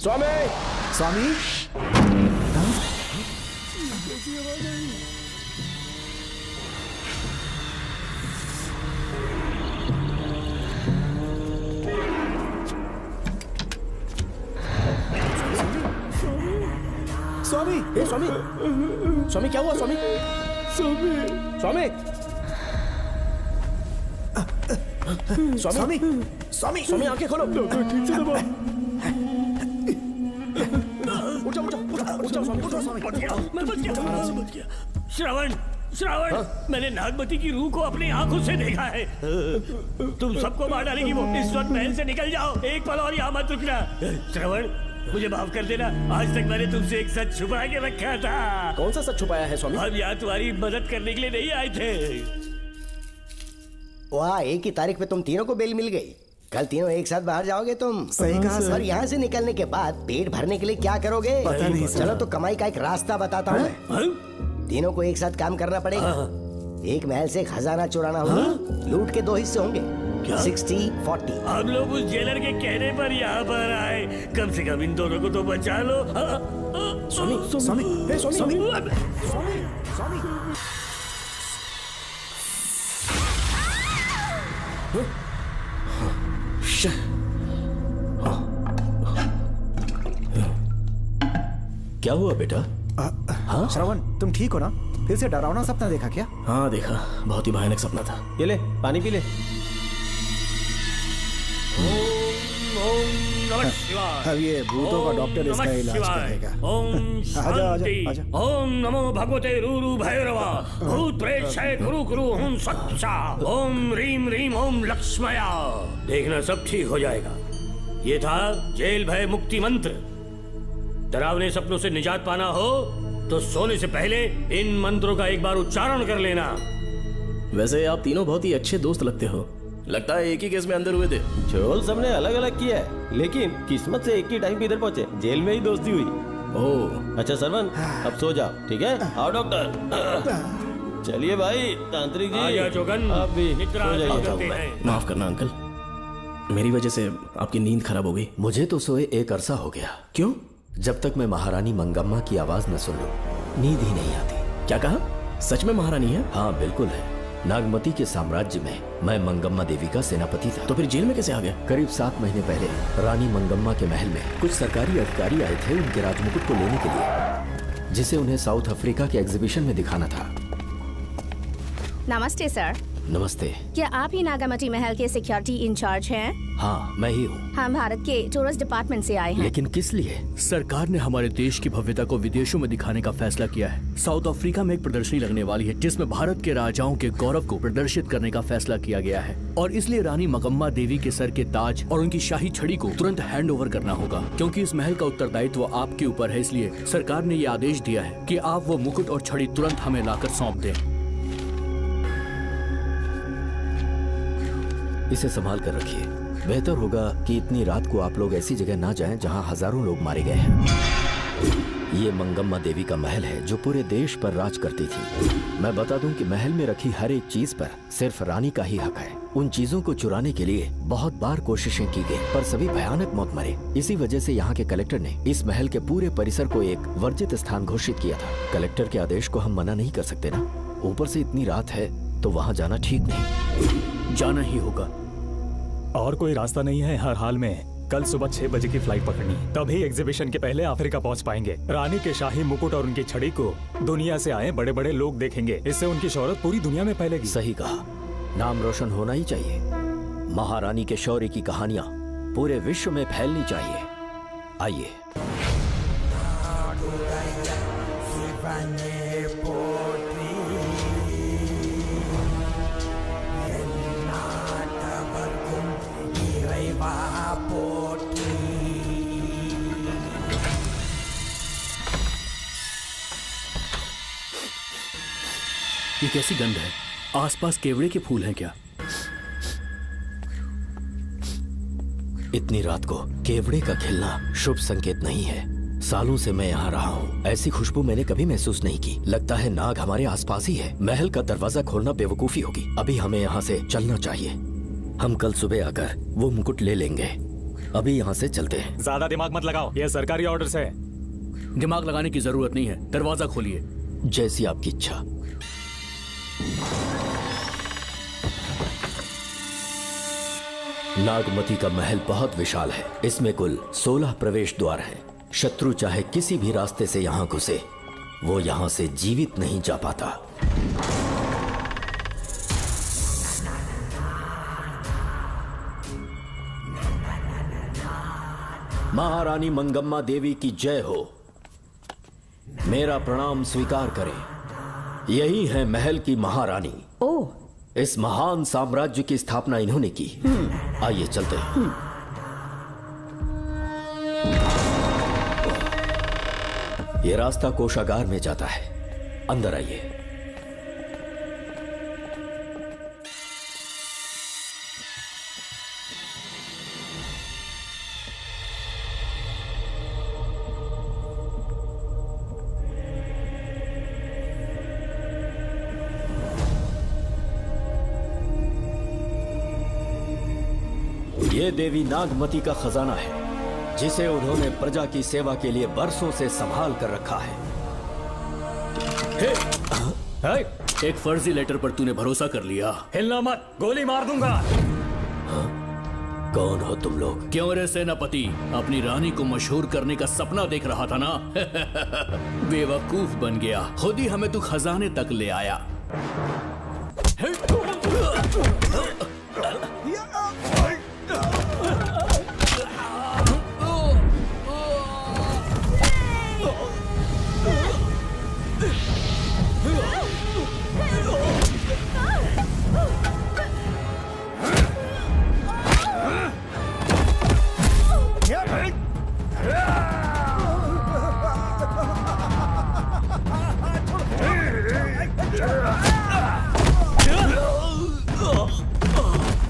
स्वामी स्वामी स्वामी ए स्वामी स्वामी क्या हुआ स्वामी स्वामी स्वामी स्वामी स्वामी स्वामी आंखें खोलो ठीक से दबा उठ जाओ स्वामी उठो स्वामी मैं बच गया। श्रावण श्रावण मैंने नागमती की रूह को अपनी आंखों से देखा है। तुम सबको मार डालेगी वो। इस वक्त महल से निकल जाओ, एक पल और यहाँ मत रुकना। श्रावण मुझे माफ कर देना, आज तक मैंने तुमसे एक सच छुपा के रखा था। कौन सा सच छुपाया है स्वामी? हम यहाँ तुम्हारी मदद करने के लिए नहीं आए थे। वाह, एक ही तारीख पे तुम तीनों को बेल मिल गई। कल तीनों एक साथ बाहर जाओगे तुम। सही कहा सर। और यहाँ से निकलने के बाद पेट भरने के लिए क्या करोगे? पता नहीं सर। चलो तो कमाई का एक रास्ता बताता हूँ मैं। तीनों को एक साथ काम करना पड़ेगा। एक महल से खजाना चुराना होगा। लूट के 2 हिस्से होंगे, 60-40। हम लोग उस जेलर के कहने पर यहाँ पर आए, कम से कम इन दोनों को तो बचा लो। स्वामी स्वामी ए स्वामी स्वामी स्वामी स्वामी क्या हुआ बेटा? हाँ श्रवण, तुम ठीक हो ना? फिर से डरावना सपना देखा क्या? हाँ देखा, बहुत ही भयानक सपना था। ये ले पानी पी ले। अब ये भूतों का डॉक्टर इसका इलाज करेगा। ओम आजा, शांति। आजा। ओम नमो भगवते रूरू भैरवा। भूत प्रेत शय कुरु कुरु ओम सच्चा। ओम रीम रीम ओम लक्ष्मया। देखना सब ठीक हो जाएगा। ये था जेल भय मुक्ति मंत्र। डरावने सपनों से निजात पाना हो तो सोने से पहले इन मंत्रों का एक बार उच्चारण कर लेना। वैसे आप तीनों बहुत ही अच्छे दोस्त लगते हो। लगता है एक ही केस में अंदर हुए थे। झोल सबने अलग अलग किया है, लेकिन किस्मत से एक ही टाइम पे इधर पहुंचे। जेल में ही दोस्ती हुई। ओह अच्छा सरवन, अब सो जाओ, ठीक है? आओ डॉक्टर। चलिए भाई तांत्रिक जी, आजा जोगन, आप भी निद्रा सो जाइए। करते हैं। माफ करना अंकल, मेरी वजह से आपकी नींद खराब हो गई। मुझे तो सोए एक अरसा हो गया। क्यों? जब तक मैं महारानी मंगम्मा की आवाज न सुन लूं, नींद ही नहीं आती। क्या कहा? सच में महारानी है? हाँ बिल्कुल है। नागमती के साम्राज्य में मैं मंगम्मा देवी का सेनापति था। तो फिर जेल में कैसे आ गया? करीब 7 महीने पहले रानी मंगम्मा के महल में कुछ सरकारी अधिकारी आए थे उनके राजमुकुट को लेने के लिए, जिसे उन्हें साउथ अफ्रीका के एग्जीबिशन में दिखाना था। नमस्ते सर। नमस्ते। क्या आप ही नागामती महल के सिक्योरिटी इंचार्ज हैं? हाँ मैं ही हूँ। हम भारत के टूरिस्ट डिपार्टमेंट से आए हैं। लेकिन किस लिए? सरकार ने हमारे देश की भव्यता को विदेशों में दिखाने का फैसला किया है। साउथ अफ्रीका में एक प्रदर्शनी लगने वाली है जिसमें भारत के राजाओं के गौरव को प्रदर्शित करने का फैसला किया गया है, और इसलिए रानी मंगम्मा देवी के सर के ताज और उनकी शाही छड़ी को तुरंत हैंड ओवर करना होगा। क्योंकि इस महल का उत्तरदायित्व आपके ऊपर है, इसलिए सरकार ने ये आदेश दिया है कि आप वो मुकुट और छड़ी तुरंत हमें लाकर सौंप दें। इसे संभाल कर रखिए। बेहतर होगा कि इतनी रात को आप लोग ऐसी जगह ना जाएं जहां हजारों लोग मारे गए हैं। ये मंगम्मा देवी का महल है जो पूरे देश पर राज करती थी। मैं बता दूं कि महल में रखी हर एक चीज पर सिर्फ रानी का ही हक है। उन चीजों को चुराने के लिए बहुत बार कोशिशें की गई, पर सभी भयानक मौत मरे। इसी वजह से यहाँ के कलेक्टर ने इस महल के पूरे परिसर को एक वर्जित स्थान घोषित किया था। कलेक्टर के आदेश को हम मना नहीं कर सकते ना। ऊपर से इतनी रात है तो वहाँ जाना ठीक नहीं। जाना ही होगा। और कोई रास्ता नहीं है हर हाल में। कल सुबह 6 बजे की फ्लाइट पकड़नी, तभी एग्जीबिशन के पहले अफ्रीका पहुंच पाएंगे। रानी के शाही मुकुट और उनकी छड़ी को दुनिया से आए बड़े बड़े लोग देखेंगे। इससे उनकी शोहरत पूरी दुनिया में फैलेगी। सही कहा, नाम रोशन होना ही चाहिए। महारानी के शौर्य की कहानियां पूरे विश्व में फैलनी चाहिए। आइए। ये कैसी गंध है? आसपास केवड़े के फूल हैं क्या? इतनी रात को केवड़े का खिलना शुभ संकेत नहीं है। सालों से मैं यहाँ रहा हूँ, ऐसी खुशबू मैंने कभी महसूस नहीं की। लगता है नाग हमारे आसपास ही है। महल का दरवाजा खोलना बेवकूफी होगी। अभी हमें यहाँ से चलना चाहिए। हम कल सुबह आकर वो मुकुट ले लेंगे। अभी यहाँ से चलते हैं। ज्यादा दिमाग मत लगाओ, ये सरकारी ऑर्डर्स है। दिमाग लगाने की जरूरत नहीं है, दरवाजा खोलिए। जैसी आपकी इच्छा। नागमती का महल बहुत विशाल है। इसमें कुल 16 प्रवेश द्वार हैं। शत्रु चाहे किसी भी रास्ते से यहाँ घुसे, वो यहाँ से जीवित नहीं जा पाता। महारानी मंगम्मा देवी की जय हो। मेरा प्रणाम स्वीकार करें। यही है महल की महारानी। ओह, इस महान साम्राज्य की स्थापना इन्होंने की। आइए चलते हैं। ये रास्ता कोषागार में जाता है। अंदर आइए। ये देवी नागमती का खजाना है, जिसे उन्होंने प्रजा की सेवा के लिए बरसों से संभाल कर रखा है। एक फर्जी लेटर पर तूने भरोसा कर लिया। हिलना मत, गोली मार दूंगा। कौन हो तुम लोग? क्यों रे सेनापति, अपनी रानी को मशहूर करने का सपना देख रहा था ना? बेवकूफ बन गया। खुद ही हमें तू खजाने तक ले आया।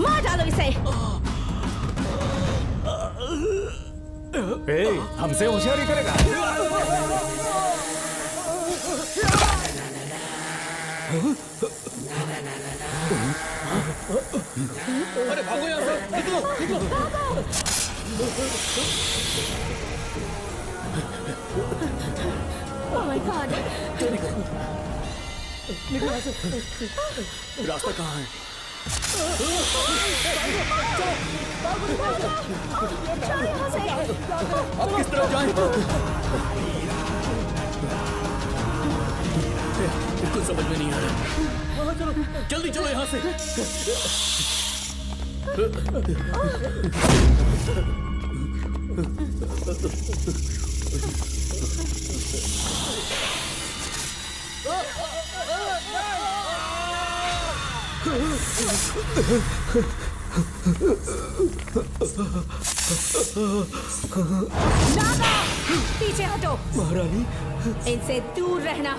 मार डालो इसे। हमसे होशियारी करेगा। अरे भागो यहाँ से, निकलो, निकलो। Oh my God! रास्ता कहाँ है? अब किस तरफ जाएं? कुछ समझ में नहीं आ रहा। जल्दी चलो यहाँ से। नागा, पीछे हटो। महारानी, इनसे दूर रहना।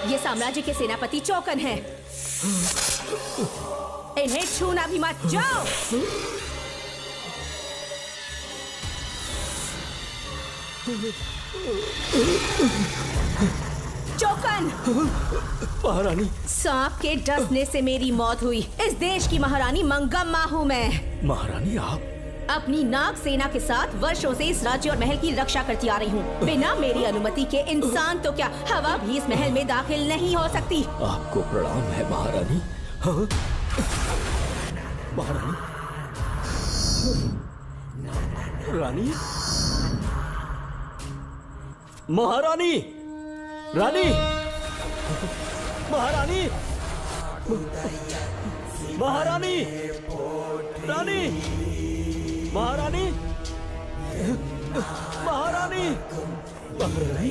ये साम्राज्य के सेनापति चौकन हैं। इन्हें छूना भी मत। जाओ। चौकन। महारानी। सांप के डसने से मेरी मौत हुई। इस देश की महारानी मंगम्मा हूँ मैं। महारानी आप? अपनी नाग सेना के साथ वर्षों से इस राज्य और महल की रक्षा करती आ रही हूँ। बिना मेरी अनुमति के इंसान तो क्या, हवा भी इस महल में दाखिल नहीं हो सकती। आपको प्रणाम है महारानी। हाँ? महारानी, रानी, महारानी, रानी, महारानी, महारानी, रानी, महारानी, महारानी, महारानी।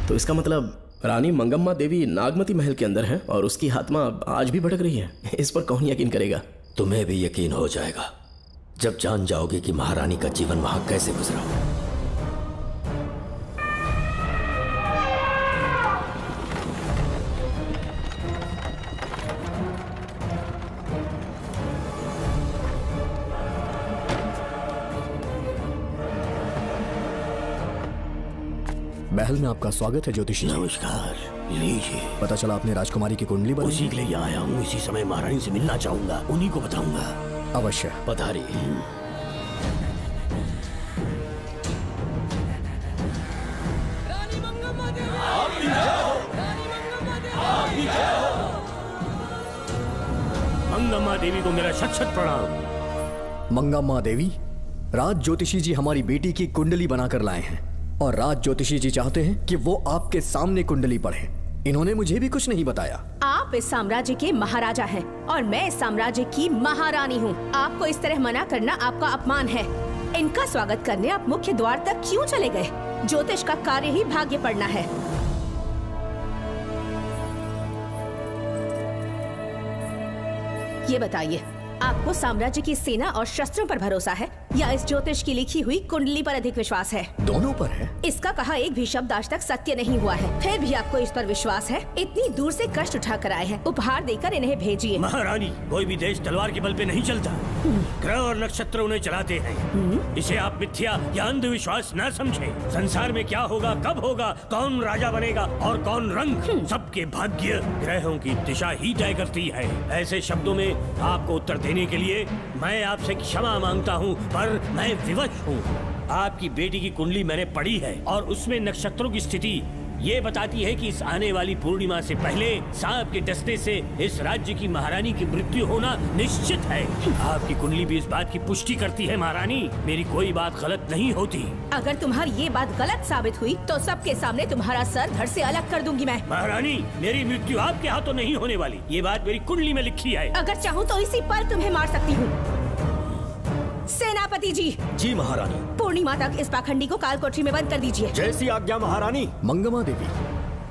तो इसका मतलब रानी मंगम्मा देवी नागमती महल के अंदर है और उसकी आत्मा आज भी भटक रही है। इस पर कौन यकीन करेगा? तुम्हें भी यकीन हो जाएगा जब जान जाओगे कि महारानी का जीवन वहां कैसे गुजरा। महल में आपका स्वागत है ज्योतिषी जी। नमस्कार, लीजिए। पता चला आपने राजकुमारी की कुंडली बनाई। उसी के लिए यहाँ आया हूँ। इसी समय महारानी से मिलना चाहूंगा, उन्हीं को बताऊंगा। अवश्य पधारी। मंगम्मा देवी को मेरा शत शत प्रणाम। मंगम्मा देवी, राज ज्योतिषी जी हमारी बेटी की कुंडली बनाकर लाए हैं और राज ज्योतिषी जी चाहते हैं कि वो आपके सामने कुंडली पढ़े। इन्होंने मुझे भी कुछ नहीं बताया। आप इस साम्राज्य के महाराजा हैं और मैं इस साम्राज्य की महारानी हूँ। आपको इस तरह मना करना आपका अपमान है। इनका स्वागत करने आप मुख्य द्वार तक क्यों चले गए? ज्योतिष का कार्य ही भाग्य पढ़ना है। ये बताइए, आपको साम्राज्य की सेना और शस्त्रों पर भरोसा है या इस ज्योतिष की लिखी हुई कुंडली पर अधिक विश्वास है? दोनों पर है। इसका कहा एक भी शब्द आज तक सत्य नहीं हुआ है, फिर भी आपको इस पर विश्वास है? इतनी दूर से कष्ट उठा कर आए हैं, उपहार देकर इन्हें भेजिए। महारानी, कोई भी देश तलवार के बल पे नहीं चलता, ग्रह और नक्षत्र उन्हें चलाते हैं। इसे आप मिथ्या या अंधविश्वास न समझे। संसार में क्या होगा, कब होगा, कौन राजा बनेगा और कौन रंग, सबके भाग्य ग्रहों की दिशा ही तय करती है। ऐसे शब्दों में आपको उत्तर देने के लिए मैं आपसे क्षमा मांगता हूँ, पर मैं विवश हूँ। आपकी बेटी की कुंडली मैंने पढ़ी है और उसमें नक्षत्रों की स्थिति ये बताती है कि इस आने वाली पूर्णिमा से पहले सांप के डसने से इस राज्य की महारानी की मृत्यु होना निश्चित है। आपकी कुंडली भी इस बात की पुष्टि करती है। महारानी, मेरी कोई बात गलत नहीं होती। अगर तुम्हारी ये बात गलत साबित हुई तो सबके सामने तुम्हारा सर धड़ से अलग कर दूंगी मैं। महारानी, मेरी मृत्यु आपके हाथों नहीं होने वाली, ये बात मेरी कुंडली में लिखी है। अगर चाहूँ तो इसी पल तुम्हें मार सकती हूँ। सेनापति जी। जी महारानी। पूर्णिमा तक इस पाखंडी को काल कोठरी में बंद कर दीजिए। जैसी आज्ञा महारानी। मंगम्मा देवी,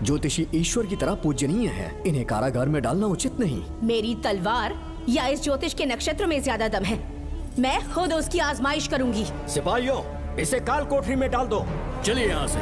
ज्योतिषी ईश्वर की तरह पूजनीय है, इन्हें कारागार में डालना उचित नहीं। मेरी तलवार या इस ज्योतिष के नक्षत्र में ज्यादा दम है। मैं खुद उसकी आजमाइश करूंगी। सिपाहियों, इसे काल कोठरी में डाल दो। चलिए यहाँ से।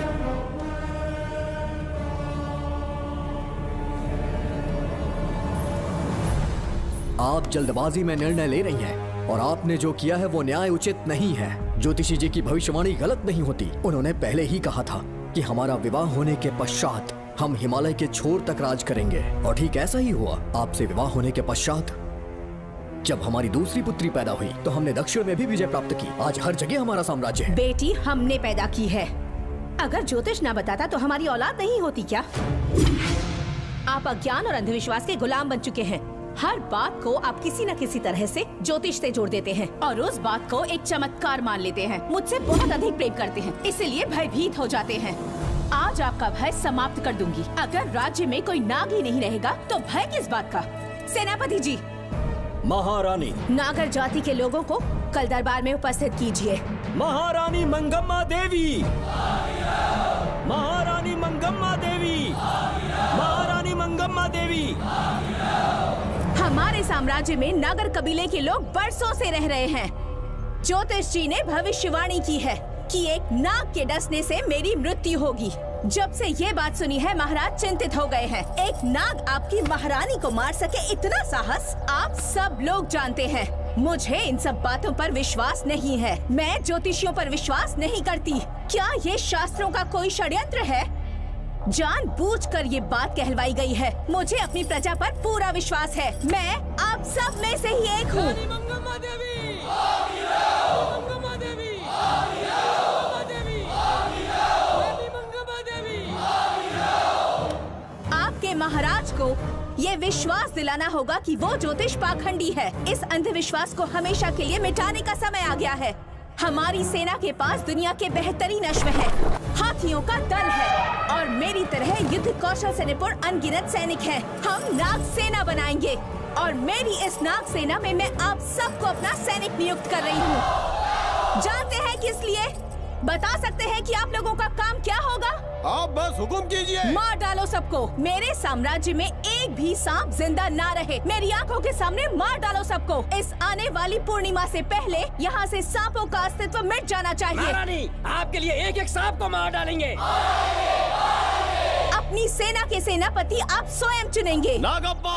आप जल्दबाजी में निर्णय ले रही हैं और आपने जो किया है वो न्याय उचित नहीं है। ज्योतिषी जी की भविष्यवाणी गलत नहीं होती। उन्होंने पहले ही कहा था कि हमारा विवाह होने के पश्चात हम हिमालय के छोर तक राज करेंगे और ठीक ऐसा ही हुआ। आपसे विवाह होने के पश्चात जब हमारी दूसरी पुत्री पैदा हुई तो हमने दक्षिण में भी विजय प्राप्त की। आज हर जगह हमारा साम्राज्य है। बेटी हमने पैदा की है। अगर ज्योतिष ना बताता तो हमारी औलाद नहीं होती क्या? आप अज्ञान और अंधविश्वास के गुलाम बन चुके हैं। हर बात को आप किसी न किसी तरह से ज्योतिष से जोड़ देते हैं और उस बात को एक चमत्कार मान लेते हैं। मुझसे बहुत अधिक प्रेम करते हैं, इसीलिए भयभीत हो जाते हैं। आज आपका भय समाप्त कर दूंगी। अगर राज्य में कोई नाग ही नहीं रहेगा तो भय किस बात का? सेनापति जी। महारानी। नागर जाति के लोगों को कल दरबार में उपस्थित कीजिए। महारानी मंगम्मा देवी। महारानी मंगम्मा देवी। महारानी मंगम्मा देवी। हमारे साम्राज्य में नागर कबीले के लोग बरसों से रह रहे हैं। ज्योतिष जी ने भविष्यवाणी की है कि एक नाग के डसने से मेरी मृत्यु होगी। जब से ये बात सुनी है महाराज चिंतित हो गए हैं। एक नाग आपकी महारानी को मार सके, इतना साहस आप सब लोग जानते हैं। मुझे इन सब बातों पर विश्वास नहीं है। मैं ज्योतिषियों पर विश्वास नहीं करती। क्या ये शास्त्रों का कोई षड्यंत्र है? जानबूझकर ये बात कहलवाई गई है। मुझे अपनी प्रजा पर पूरा विश्वास है। मैं आप सब में से ही एक हूँ। आपके महाराज को ये विश्वास दिलाना होगा कि वो ज्योतिष पाखंडी है। इस अंधविश्वास को हमेशा के लिए मिटाने का समय आ गया है। हमारी सेना के पास दुनिया के बेहतरीन अश्व है, हाथियों का दल है और मेरी तरह युद्ध कौशल से निपुण अनगिनत सैनिक हैं। हम नाग सेना बनाएंगे और मेरी इस नाग सेना में मैं आप सबको अपना सैनिक नियुक्त कर रही हूँ। जानते हैं किस लिए? बता सकते हैं कि आप लोगों का काम क्या होगा? आप बस हुक्म कीजिए। मार डालो सबको। मेरे साम्राज्य में एक भी सांप जिंदा ना रहे। मेरी आंखों के सामने मार डालो सबको। इस आने वाली पूर्णिमा से पहले यहाँ से सांपों का अस्तित्व मिट जाना चाहिए। महारानी, आपके लिए एक एक सांप को मार डालेंगे। अपनी सेना के सेनापति आप स्वयं चुनेंगे। नागप्पा।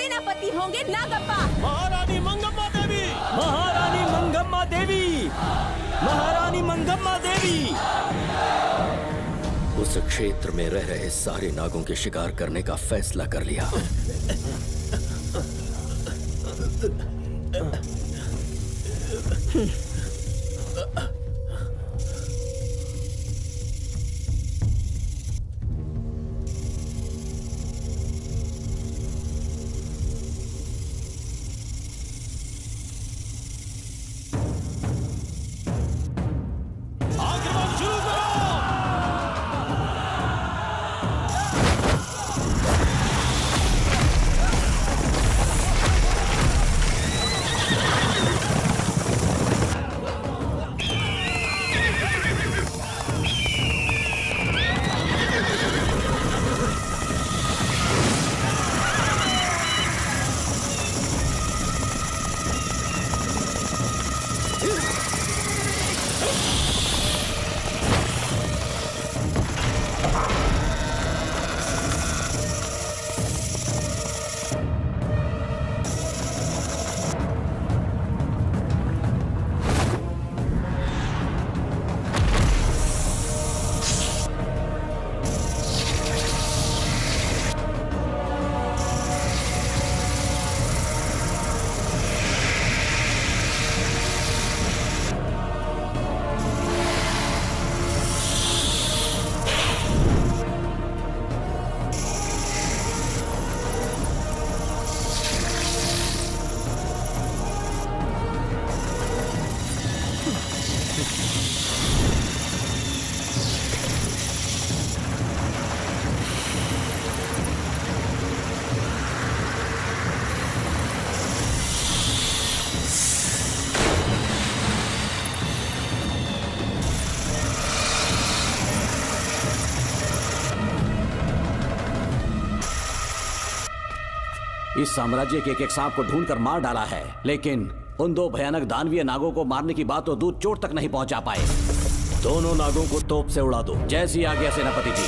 सेनापति होंगे नागप्पा। महारानी मंगम्मा देवी, महारानी मंगम्मा देवी, महारानी मंगम्मा देवी। उस क्षेत्र में रह रहे सारे नागों के शिकार करने का फैसला कर लिया। इस साम्राज्य के एक सांप को ढूंढकर मार डाला है, लेकिन उन दो भयानक दानवीय नागों को मारने की बात तो दूर चोट तक नहीं पहुंचा पाए। दोनों नागों को तोप से उड़ा दो। जैसी आज्ञा सेनापति जी।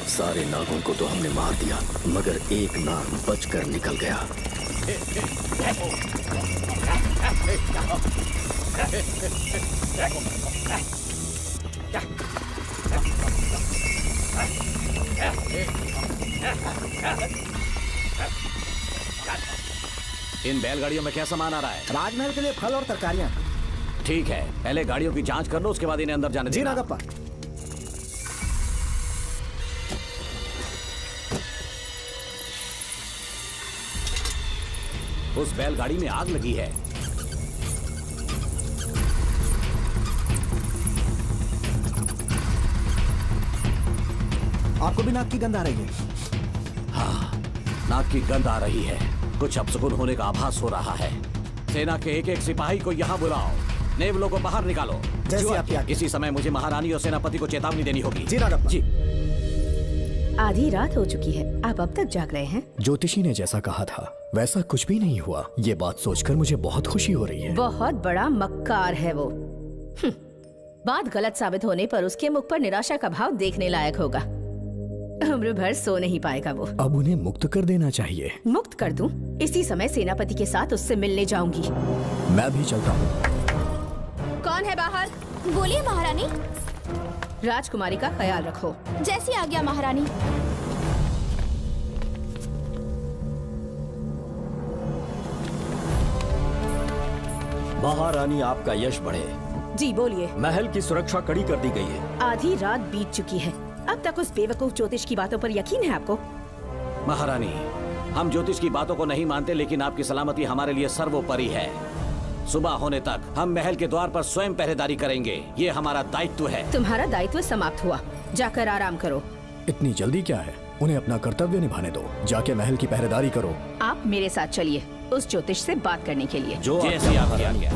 सारे नागों को तो हमने मार दिया, मगर एक नाग बचकर निकल गया। इन बैलगाड़ियों में क्या सामान आ रहा है? राजमहल के लिए फल और तरकारियां। ठीक है, पहले गाड़ियों की जांच कर लो, उसके बाद इन्हें अंदर जाने जी देना। नागप्पा। उस बैलगाड़ी में आग लगी है। आपको भी नाक की गंध आ रही है? हाँ, नाक की गंध आ रही है। कुछ अपशकुन होने का आभास हो रहा है। सेना के एक एक सिपाही को यहाँ बुलाओ, नेवलों को बाहर निकालो। जैसी आपकी आज्ञा। इसी समय मुझे महारानी और सेनापति को चेतावनी देनी होगी। जी नागप्पा। जी। आधी रात हो चुकी है, आप अब तक जाग रहे हैं? ज्योतिषी ने जैसा कहा था वैसा कुछ भी नहीं हुआ। ये बात सोचकर मुझे बहुत खुशी हो रही है। बहुत बड़ा मक्कार है वो। बात गलत साबित होने पर उसके मुख पर निराशा का भाव देखने लायक होगा। उम्र भर सो नहीं पाएगा वो। अब उन्हें मुक्त कर देना चाहिए। मुक्त कर दूं? इसी समय सेनापति के साथ उससे मिलने जाऊंगी। मैं भी चलता हूँ। कौन है बाहर? बोलिए महारानी। राजकुमारी का ख्याल रखो। जैसी आज्ञा महारानी। महारानी, आपका यश बढ़े। जी बोलिए। महल की सुरक्षा कड़ी कर दी गई है। आधी रात बीत चुकी है, अब तक उस बेवकूफ ज्योतिष की बातों पर यकीन है आपको? महारानी, हम ज्योतिष की बातों को नहीं मानते, लेकिन आपकी सलामती हमारे लिए सर्वोपरि है। सुबह होने तक हम महल के द्वार पर स्वयं पहरेदारी करेंगे, ये हमारा दायित्व है। तुम्हारा दायित्व समाप्त हुआ, जाकर आराम करो। इतनी जल्दी क्या है? उन्हें अपना कर्तव्य निभाने दो। जाके महल की पहरेदारी करो। आप मेरे साथ चलिए उस ज्योतिष से बात करने के लिए। जो जैसी आपकी आज्ञा।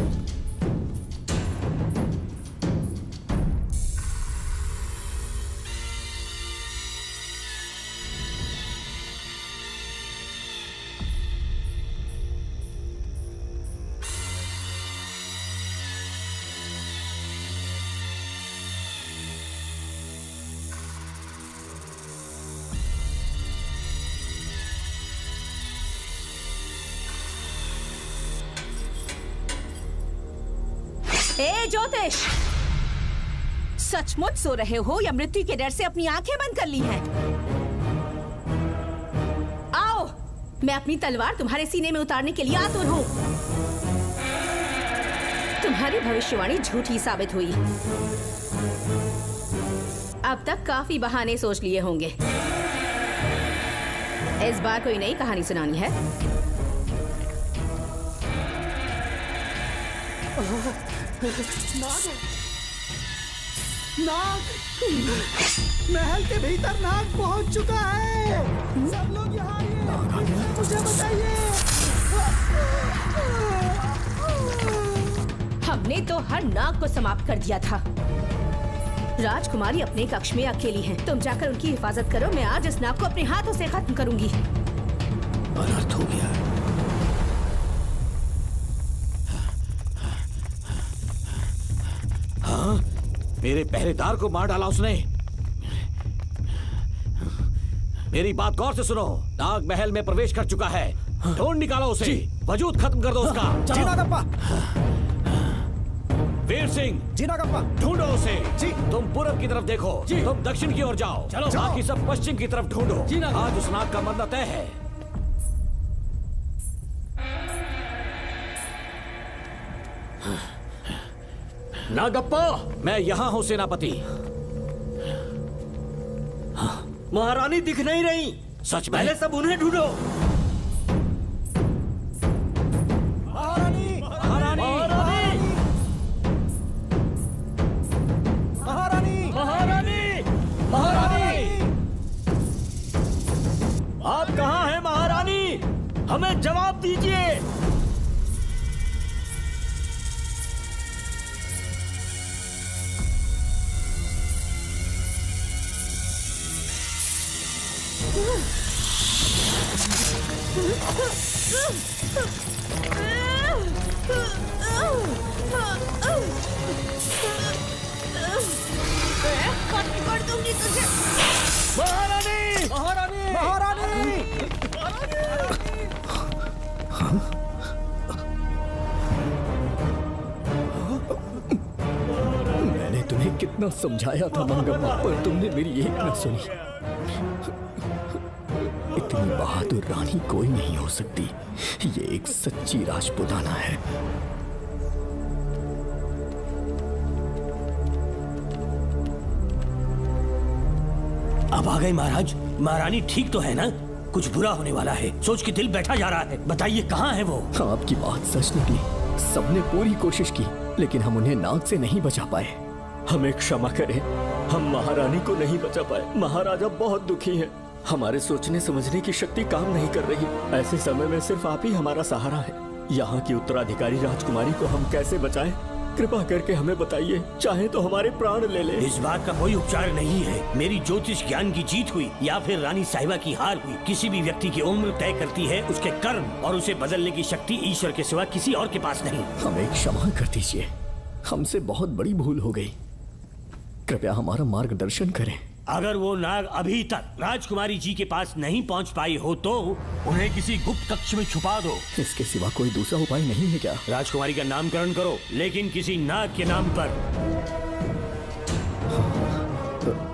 ज्योतिष, सचमुच सो रहे हो या मृत्यु के डर से अपनी आंखें बंद कर ली हैं? आओ, मैं अपनी तलवार तुम्हारे सीने में उतारने के लिए आतुर हूं। तुम्हारी भविष्यवाणी झूठी साबित हुई। अब तक काफी बहाने सोच लिए होंगे। इस बार कोई नई कहानी सुनानी है? नाग, महल के भीतर नाग पहुंच चुका है। सब लोग यहाँ आइए, मुझे बताइए। हमने तो हर नाग को समाप्त कर दिया था। राजकुमारी अपने कक्ष में अकेली हैं। तुम जाकर उनकी हिफाजत करो। मैं आज इस नाग को अपने हाथों से खत्म करूंगी। अनर्थ हो गया। हाँ, मेरे पहरेदार को मार डाला उसने। मेरी बात गौर से सुनो। नाग महल में प्रवेश कर चुका है। ढूंढ निकालो उसे। वजूद खत्म कर दो उसका। जी नागप्पा। वीर सिंह, जी नागप्पा। ढूंढो उसे। जी। तुम पूरब की तरफ देखो। जी। तुम दक्षिण की ओर जाओ। चलो। बाकी सब पश्चिम की तरफ ढूंढो। जी नागप्पा। आज उस नाग का मरना तय है। नागप्पा, मैं यहाँ हूँ सेनापति। महारानी दिख नहीं रही। सच में? पहले सब उन्हें ढूंढो। महारानी, महारानी, महारानी, महारानी, महारानी, आप कहाँ हैं महारानी? हमें जवाब दीजिए। कर दूंगी तुझे। महारानी, महारानी, महारानी। मैंने तुम्हें कितना समझाया था मंगम्मा, पर तुमने मेरी एक न सुनी। इतनी बहादुर रानी कोई नहीं हो सकती। ये एक सच्ची राजपुताना है। अब आ गए महाराज। महारानी ठीक तो है ना? कुछ बुरा होने वाला है, सोच के दिल बैठा जा रहा है। बताइए कहाँ है वो? आपकी बात सच निकली। सबने पूरी कोशिश की, लेकिन हम उन्हें नाग से नहीं बचा पाए। हमें क्षमा करें, हम महारानी को नहीं बचा पाए। महाराजा बहुत दुखी हैं। हमारे सोचने समझने की शक्ति काम नहीं कर रही। ऐसे समय में सिर्फ आप ही हमारा सहारा है। यहाँ की उत्तराधिकारी राजकुमारी को हम कैसे बचाएं? कृपा करके हमें बताइए, चाहे तो हमारे प्राण ले ले। इस बात का कोई उपचार नहीं है। मेरी ज्योतिष ज्ञान की जीत हुई या फिर रानी साहिबा की हार हुई। किसी भी व्यक्ति की उम्र तय करती है उसके कर्म, और उसे बदलने की शक्ति ईश्वर के सिवा किसी और के पास नहीं। हमें क्षमा कर दीजिए, हमसे बहुत बड़ी भूल हो गई। कृपया हमारा मार्गदर्शन करें। अगर वो नाग अभी तक राजकुमारी जी के पास नहीं पहुंच पाई हो तो उन्हें किसी गुप्त कक्ष में छुपा दो। इसके सिवा कोई दूसरा उपाय नहीं है क्या? राजकुमारी का नामकरण करो, लेकिन किसी नाग के नाम पर।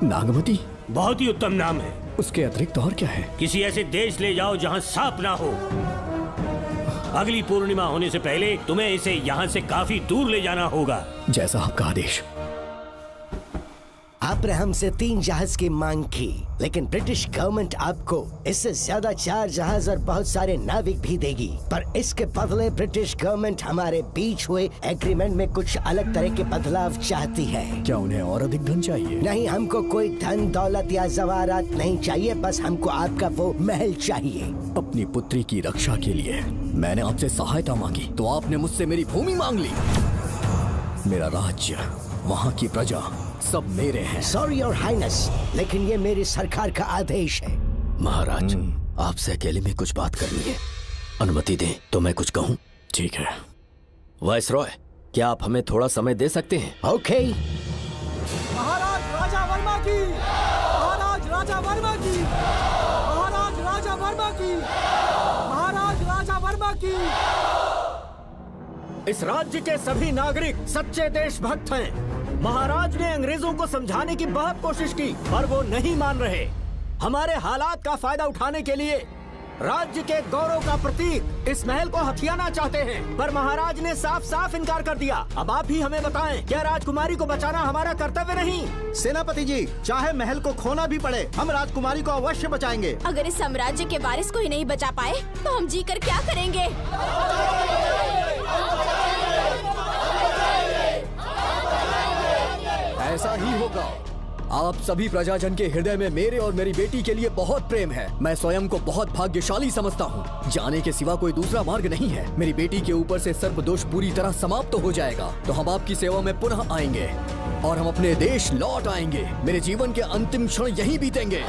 नागमती बहुत ही उत्तम नाम है। उसके अतिरिक्त और क्या है? किसी ऐसे देश ले जाओ जहाँ सांप ना हो। अगली पूर्णिमा होने से पहले तुम्हें इसे यहाँ से काफी दूर ले जाना होगा। जैसा आपका आदेश। आपने हमसे 3 जहाज की मांग की, लेकिन ब्रिटिश गवर्नमेंट आपको इससे ज्यादा 4 जहाज और बहुत सारे नाविक भी देगी। पर इसके बदले ब्रिटिश गवर्नमेंट हमारे बीच हुए एग्रीमेंट में कुछ अलग तरह के बदलाव चाहती है। क्या उन्हें और अधिक धन चाहिए? नहीं, हमको कोई धन दौलत या जवाहरात नहीं चाहिए। बस हमको आपका वो महल चाहिए। अपनी पुत्री की रक्षा के लिए मैंने आपसे सहायता मांगी, तो आपने मुझसे मेरी भूमि मांग ली। मेरा राज्य, वहाँ की प्रजा सब मेरे हैं। सॉरी योर हाइनेस, लेकिन ये मेरी सरकार का आदेश है। महाराज, आपसे अकेले में कुछ बात करनी है। अनुमति दें तो मैं कुछ कहूँ? ठीक है। वायसरॉय, क्या आप हमें थोड़ा समय दे सकते हैं? ओके। महाराज राजा वर्मा की, महाराज राजा वर्मा की, महाराज राजा वर्मा की, महाराज राजा वर्मा की। इस राज्य के सभी नागरिक सच्चे देशभक्त हैं। महाराज ने अंग्रेजों को समझाने की बहुत कोशिश की, पर वो नहीं मान रहे। हमारे हालात का फायदा उठाने के लिए राज्य के गौरव का प्रतीक इस महल को हथियाना चाहते हैं, पर महाराज ने साफ साफ इनकार कर दिया। अब आप ही हमें बताएं, क्या राजकुमारी को बचाना हमारा कर्तव्य नहीं? सेनापति जी, चाहे महल को खोना भी पड़े, हम राजकुमारी को अवश्य बचाएंगे। अगर इस साम्राज्य के वारिस को ही नहीं बचा पाए तो हम जीकर क्या करेंगे? ऐसा ही होगा। आप सभी प्रजाजन के हृदय में मेरे और मेरी बेटी के लिए बहुत प्रेम है। मैं स्वयं को बहुत भाग्यशाली समझता हूँ। जाने के सिवा कोई दूसरा मार्ग नहीं है। मेरी बेटी के ऊपर से सर्पदोष पूरी तरह समाप्त हो जाएगा तो हम आपकी सेवा में पुनः आएंगे और हम अपने देश लौट आएंगे। मेरे जीवन के अंतिम क्षण यहीं बीतेंगे।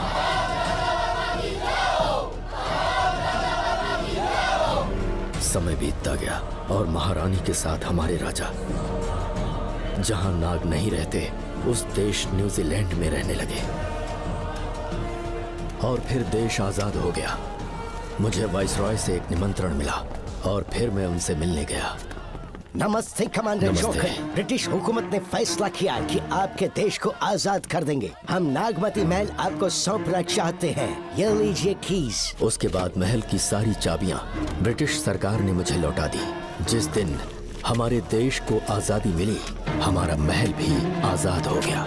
समय बीतता गया और महारानी के साथ हमारे राजा जहां नाग नहीं रहते उस देश न्यूजीलैंड में रहने लगे और फिर देश आजाद हो गया। मुझे वाइसरॉय से एक निमंत्रण मिला और फिर मैं उनसे मिलने गया। नमस्ते कमांडर नमस्ते। जोकर। ब्रिटिश हुकूमत ने फैसला किया कि आपके देश को आजाद कर देंगे। हम नागमती महल आपको सौंपना चाहते हैं। ये लीजिए कीज। उसके बाद महल की सारी चाबियां ब्रिटिश सरकार ने मुझे लौटा दी। जिस दिन हमारे देश को आजादी मिली, हमारा महल भी आजाद हो गया।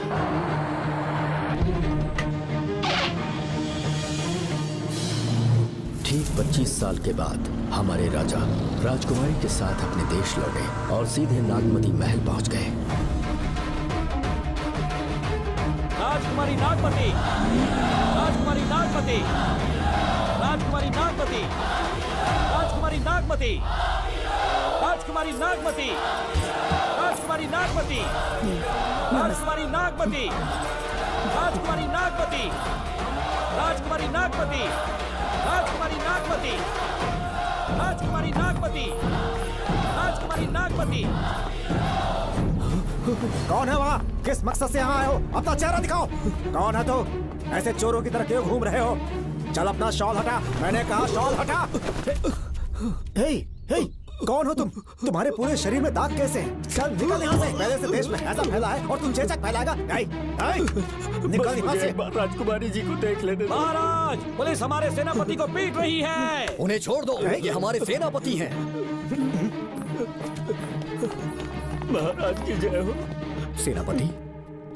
ठीक 25 साल के बाद हमारे राजा राजकुमारी के साथ अपने देश लौटे और सीधे नागमती महल पहुंच गए। राजकुमारी नागमती, राजकुमारी नागमती, राजकुमारी नागमती, राजकुमारी नागमती, राजकुमारी नागमती, राजकुमारी नागमती, राजकुमारी नागमती, राजकुमारी नागमती, राजकुमारी नागमती, राजकुमारी नागमती, राजकुमारी नागमती, राजकुमारी नागमती। कौन है वहाँ? किस मकसद से यहाँ आए हो? अपना चेहरा दिखाओ। कौन है तो? ऐसे चोरों की तरह क्यों घूम रहे हो? चल अपना शॉल हटा। मैंने कहा शॉल हटा। हे, हे, कौन हो तुम? तुम्हारे पूरे शरीर में दाग कैसे हैं? चल निकल यहाँ से। पहले से देश में ऐसा फैला है और तुम चेचक फैलाएगा। निकल यहाँ से। राजकुमारी जी को देख लेने दो। महाराज, पुलिस हमारे सेनापति को पीट रही है। उन्हें छोड़ दो, ये हमारे सेनापति हैं। महाराज की जय हो। सेनापति,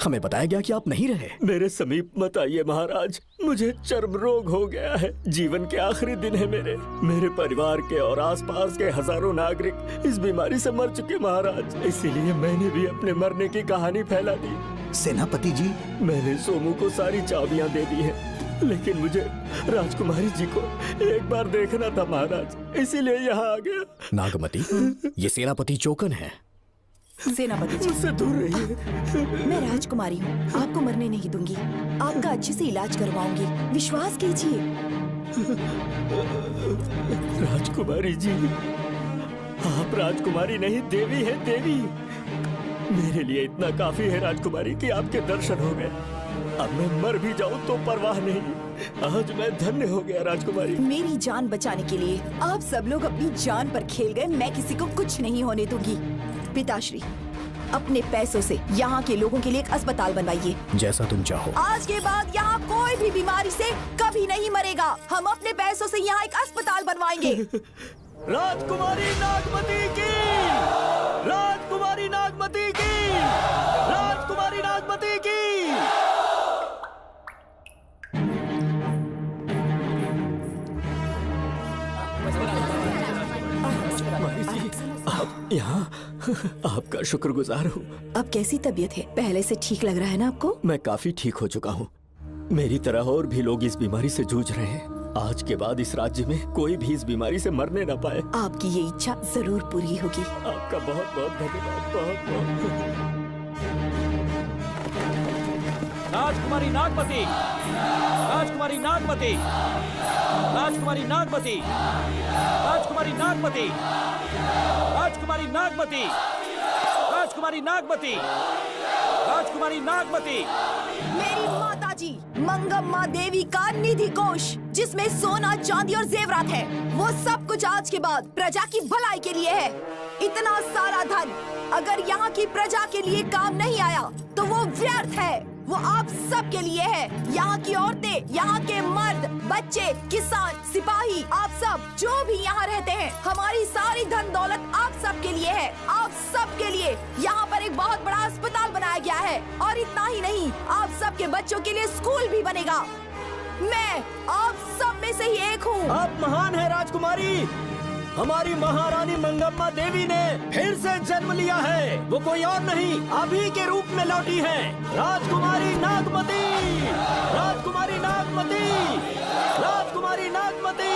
हमें बताया गया कि आप नहीं रहे। मेरे समीप मत आइए महाराज, मुझे चर्म रोग हो गया है। जीवन के आखिरी दिन है मेरे परिवार के और आसपास के हजारों नागरिक इस बीमारी से मर चुके महाराज। इसीलिए मैंने भी अपने मरने की कहानी फैला दी। सेनापति जी, मैंने सोमू को सारी चाबियां दे दी हैं, लेकिन मुझे राजकुमारी जी को एक बार देखना था महाराज, इसीलिए यहाँ आ गया। नागमती, ये सेनापति चोकन है। सेनापति जी, मुझसे दूर रहिए। मैं राजकुमारी हूँ, आपको मरने नहीं दूंगी। आपका अच्छे से इलाज करवाऊंगी, विश्वास कीजिए। राजकुमारी जी, आप राजकुमारी नहीं देवी है, देवी। मेरे लिए इतना काफी है राजकुमारी कि आपके दर्शन हो गए। अब मैं मर भी जाऊं तो परवाह नहीं। आज मैं धन्य हो गया राजकुमारी। मेरी जान बचाने के लिए आप सब लोग अपनी जान पर खेल गए। मैं किसी को कुछ नहीं होने दूंगी। पिताश्री, अपने पैसों से यहाँ के लोगों के लिए एक अस्पताल बनवाइए। जैसा तुम चाहो। आज के बाद यहाँ कोई भी बीमारी से कभी नहीं मरेगा। हम अपने पैसों से यहाँ एक अस्पताल बनवाएंगे। राजकुमारी नागमती की, राजकुमारी नागमती की, राजकुमारी नागमती की। आप यहाँ, आपका शुक्रगुजार हूँ। अब कैसी तबीयत है? पहले से ठीक लग रहा है ना आपको? मैं काफी ठीक हो चुका हूँ। मेरी तरह और भी लोग इस बीमारी से जूझ रहे हैं। आज के बाद इस राज्य में कोई भी इस बीमारी से मरने न पाए। आपकी ये इच्छा जरूर पूरी होगी। आपका बहुत बहुत धन्यवाद, बहुत बहुत। राजकुमारी नागमती, राजकुमारी नागमती, राजकुमारी नागमती, राजकुमारी नागमती, राजकुमारी नागमती, राजकुमारी नागमती, राजकुमारी नागमती। मेरी माता जी मंगम्मा देवी का निधि कोष, जिसमें सोना, चांदी और जेवरात है, वो सब कुछ आज के बाद प्रजा की भलाई के लिए है। इतना सारा धन अगर यहाँ की प्रजा के लिए काम नहीं आया तो वो व्यर्थ है। वो आप सब के लिए है। यहाँ की औरतें, यहाँ के मर्द, बच्चे, किसान, सिपाही, आप सब जो भी यहाँ रहते हैं, हमारी सारी धन दौलत आप सब के लिए है। आप सब के लिए यहाँ पर एक बहुत बड़ा अस्पताल बनाया गया है और इतना ही नहीं, आप सब के बच्चों के लिए स्कूल भी बनेगा। मैं आप सब में से ही एक हूँ। आप महान है राजकुमारी। हमारी महारानी मंगम्मा देवी ने फिर से जन्म लिया है। वो कोई और नहीं, आप ही के रूप में लौटी है। राजकुमारी नागमती, राजकुमारी नागमती, राजकुमारी नागमती।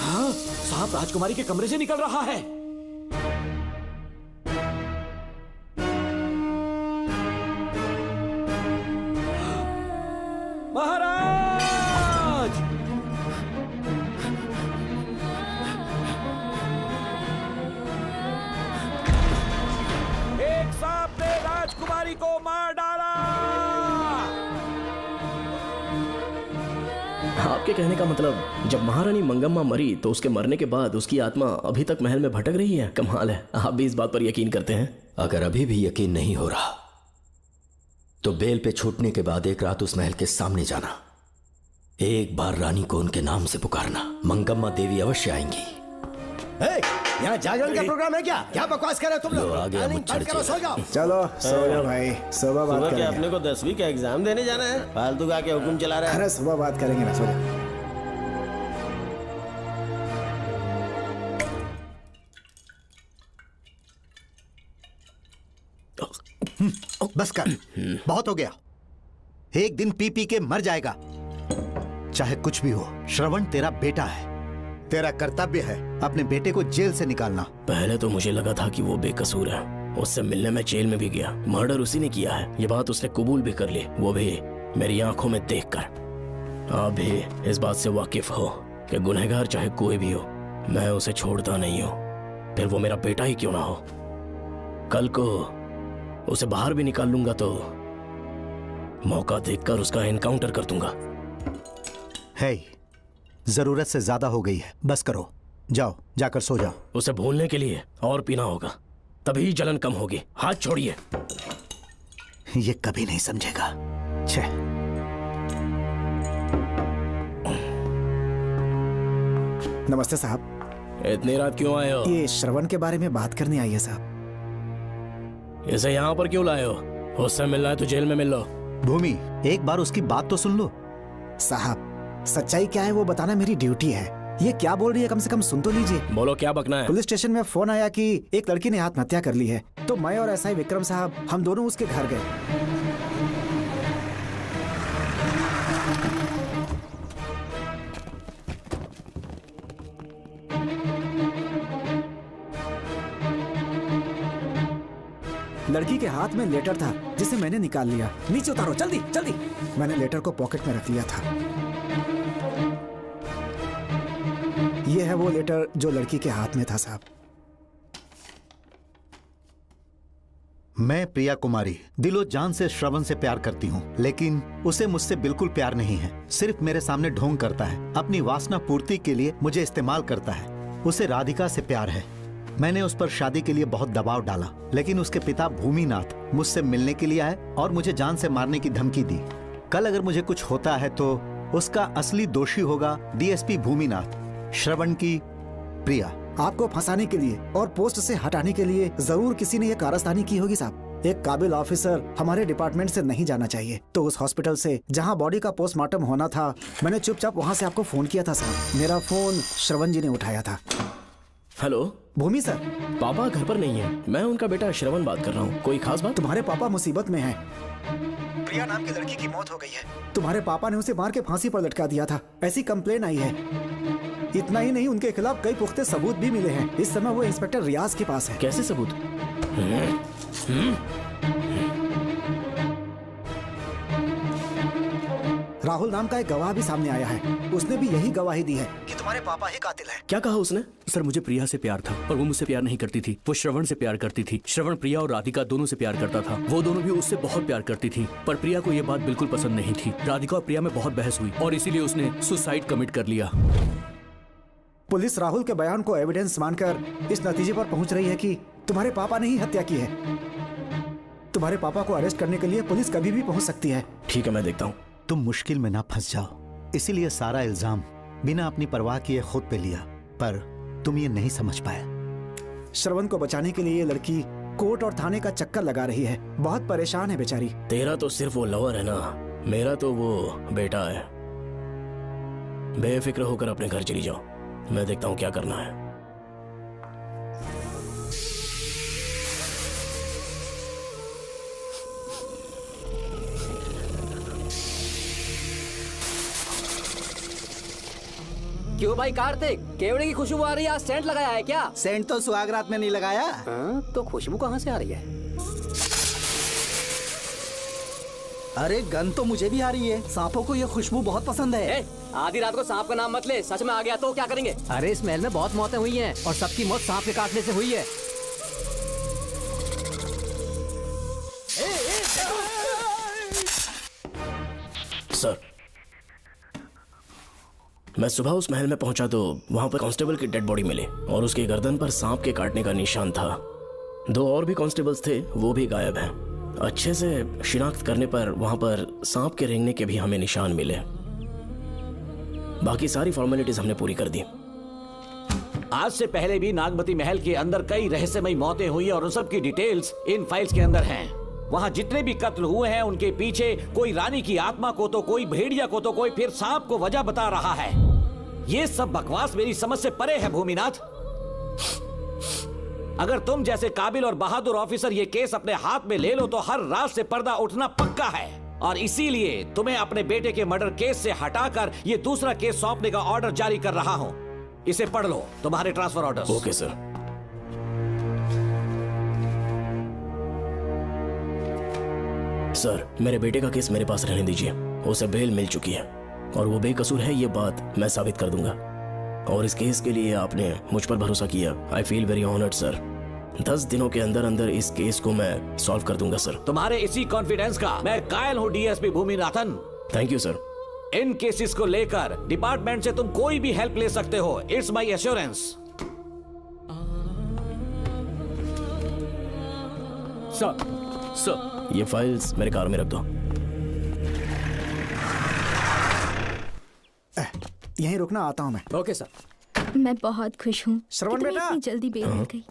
हाँ, सांप राजकुमारी के कमरे से निकल रहा है। महाराज! एक सांप ने राजकुमारी को मार डाला। आपके कहने का मतलब जब महारानी मंगम्मा मरी तो उसके मरने के बाद उसकी आत्मा अभी तक महल में भटक रही है? कमाल है, आप भी इस बात पर यकीन करते हैं? अगर अभी भी यकीन नहीं हो रहा तो बेल पे छूटने के बाद एक रात उस महल के सामने जाना, एक बार रानी को उनके नाम से पुकारना, मंगम्मा देवी अवश्य आएंगी। यहाँ जागरण का प्रोग्राम है क्या? क्या बकवास कर रहे हो तुम लोग? आ गया मुझ चलो सो जाओ भाई, सुबह बात सुबह क्या करेंगे। अपने को 10वीं का एग्जाम देने जाना है? फालतू का के हुक्म चला रहा है। अरे सुबह बात करेंगे ना, सो जाओ। बस कर, बहुत हो गया। एक दिन पी पी के मर जाएगा। चाहे कुछ भी हो, श्रवण तेरा बेटा है। तेरा कर्तव्य है अपने बेटे को जेल से निकालना। पहले तो मुझे लगा था कि वो बेकसूर है, उससे मिलने में जेल में भी गया, मर्डर उसी ने किया है, ये बात उसने कबूल भी कर ली, वो भी मेरी आंखों में देखकर। आप भी इस बात से वाकिफ हो कि गुनहगार चाहे कोई भी हो, मैं उसे छोड़ता नहीं हूँ, फिर वो मेरा बेटा ही क्यों ना हो। कल को उसे बाहर भी निकाल लूंगा तो मौका देखकर उसका एनकाउंटर कर दूंगा। है, जरूरत से ज्यादा हो गई है, बस करो, जाओ जाकर सो जाओ। उसे भूलने के लिए और पीना होगा, तभी जलन कम होगी। हाथ छोड़िए। ये कभी नहीं समझेगा। छह। नमस्ते साहब। इतनी रात क्यों आए हो? ये श्रवण के बारे में बात करने आई है साहब। इसे यहाँ पर क्यों लाए हो? उससे मिलना है तो जेल में मिल लो। भूमि, एक बार उसकी बात तो सुन लो। साहब, सच्चाई क्या है वो बताना मेरी ड्यूटी है। ये क्या बोल रही है, कम से कम सुन तो लीजिए। बोलो, क्या बकना है? पुलिस स्टेशन में फोन आया कि एक लड़की ने आत्महत्या कर ली है, तो मैं और एसआई विक्रम साहब हम दोनों उसके घर गए। लड़की के हाथ में लेटर था जिसे मैंने निकाल लिया। नीचे उतारो, जल्दी जल्दी। मैंने लेटर को पॉकेट में रख लिया था। ये है वो लेटर जो लड़की के हाथ में था साहब। मैं प्रिया कुमारी दिलो जान से श्रवण से प्यार करती हूँ, लेकिन उसे मुझसे बिल्कुल प्यार नहीं है। सिर्फ मेरे सामने ढोंग करता है, अपनी वासना पूर्ति के लिए मुझे इस्तेमाल करता है। उसे राधिका से प्यार है। मैंने उस पर शादी के लिए बहुत दबाव डाला, लेकिन उसके पिता भूमिनाथ मुझसे मिलने के लिए आए और मुझे जान से मारने की धमकी दी। कल अगर मुझे कुछ होता है तो उसका असली दोषी होगा डीएसपी भूमिनाथ। श्रवण की प्रिया। आपको फंसाने के लिए और पोस्ट से हटाने के लिए जरूर किसी ने ये कारस्तानी की होगी साहब। एक काबिल ऑफिसर हमारे डिपार्टमेंट से नहीं जाना चाहिए। तो उस हॉस्पिटल से जहां बॉडी का पोस्टमार्टम होना था, मैंने चुपचाप वहां से आपको फोन किया था साहब। मेरा फोन श्रवण जी ने उठाया था। हेलो भूमि सर। पापा घर पर नहीं है, मैं उनका बेटा श्रवण बात कर रहा हूँ। कोई खास बात? तुम्हारे पापा मुसीबत में हैं। प्रिया नाम की लड़की की मौत हो गई है। तुम्हारे पापा ने उसे मार के फांसी पर लटका दिया था, ऐसी कंप्लेन आई है। इतना ही नहीं, उनके खिलाफ कई पुख्ते सबूत भी मिले हैं। इस समय वो इंस्पेक्टर रियाज के पास है। कैसे सबूत? राहुल नाम का एक गवाह भी सामने आया है, उसने भी यही गवाही दी है कि तुम्हारे पापा ही कातिल है। क्या कहा उसने? सर मुझे प्रिया से प्यार था और वो मुझसे प्यार नहीं करती थी। वो श्रवण से प्यार करती थी। श्रवण प्रिया और राधिका दोनों से प्यार करता था। वो दोनों भी उससे बहुत प्यार करती थी, पर प्रिया को ये बात बिल्कुल पसंद नहीं थी। राधिका और प्रिया में बहुत बहस हुई और इसीलिए उसने सुसाइड कमिट कर लिया। पुलिस राहुल के बयान को एविडेंस मानकर इस नतीजे पर पहुंच रही है कि तुम्हारे पापा ने ही हत्या की है। तुम्हारे पापा को अरेस्ट करने के लिए पुलिस कभी भी पहुंच सकती है। ठीक है, मैं देखता हूँ। तुम मुश्किल में ना फंस जाओ, इसीलिए सारा इल्जाम बिना अपनी परवाह किए खुद पे लिया, पर तुम ये नहीं समझ पाए। श्रवण को बचाने के लिए ये लड़की कोर्ट और थाने का चक्कर लगा रही है। बहुत परेशान है बेचारी। तेरा तो सिर्फ वो लवर है ना, मेरा तो वो बेटा है। बेफिक्र होकर अपने घर चली जाओ, मैं देखता हूँ क्या करना है। क्यों भाई कार्तिक, केवड़े की खुशबू आ रही है, आज सेंट लगाया है क्या? सेंट तो सुहागरात में नहीं लगाया। तो खुशबू कहाँ से आ रही है? अरे गन तो मुझे भी आ रही है। सांपों को ये खुशबू बहुत पसंद है। आधी रात को सांप का नाम मत ले, सच में आ गया तो क्या करेंगे? अरे इस महल में बहुत मौतें हुई हैं और सबकी मौत सांप के काटने से हुई है। सर, मैं सुबह उस महल में पहुंचा तो वहां पर कांस्टेबल की डेड बॉडी मिली और उसके गर्दन पर सांप के काटने का निशान था। 2 और भी कांस्टेबल्स थे, वो भी गायब हैं। अच्छे से शिनाख्त करने पर वहां पर सांप के रेंगने के भी हमें निशान मिले। बाकी सारी फॉर्मेलिटीज हमने पूरी कर दी। आज से पहले भी नागमती महल के अंदर कई रहस्यमयी मौतें हुई और उन सब की डिटेल्स इन फाइल्स के अंदर हैं। वहाँ जितने भी कत्ल हुए हैं उनके पीछे कोई रानी की आत्मा को तो कोई भेड़िया को तो कोई फिर सांप को वजह बता रहा है। ये सब बकवास मेरी समझ से परे है भूमिनाथ। अगर तुम जैसे काबिल और बहादुर ऑफिसर ये केस अपने हाथ में ले लो तो हर रात से पर्दा उठना पक्का है, और इसीलिए तुम्हें अपने बेटे के मर्डर केस से हटाकर ये दूसरा केस सौंपने का ऑर्डर जारी कर रहा हूं। इसे पढ़ लो, तुम्हारे transfer order. Okay sir. Sir, मेरे बेटे का केस मेरे पास रहने दीजिए। उसे बेल मिल चुकी है और वो बेकसूर है, ये बात मैं साबित कर दूंगा। और इस केस के लिए आपने मुझ पर भरोसा किया। I feel very honoured sir. 10 दिनों के अंदर अंदर इस केस को मैं सॉल्व कर दूंगा सर। तुम्हारे इसी कॉन्फिडेंस का मैं कायल हूँ DSP Bhuminathan. Thank you sir. In cases को लेकर डिपार्टमेंट से तुम कोई भी हेल्प ले सकते हो। It's my assurance. सर, ये फाइल्स मेरे कार में रख दो। यहीं रुकना, आता हूँ मैं। Okay sir. मैं बहुत खुश हूँ। श्रवण बेटा, इतनी जल्दी बेल मिल गई।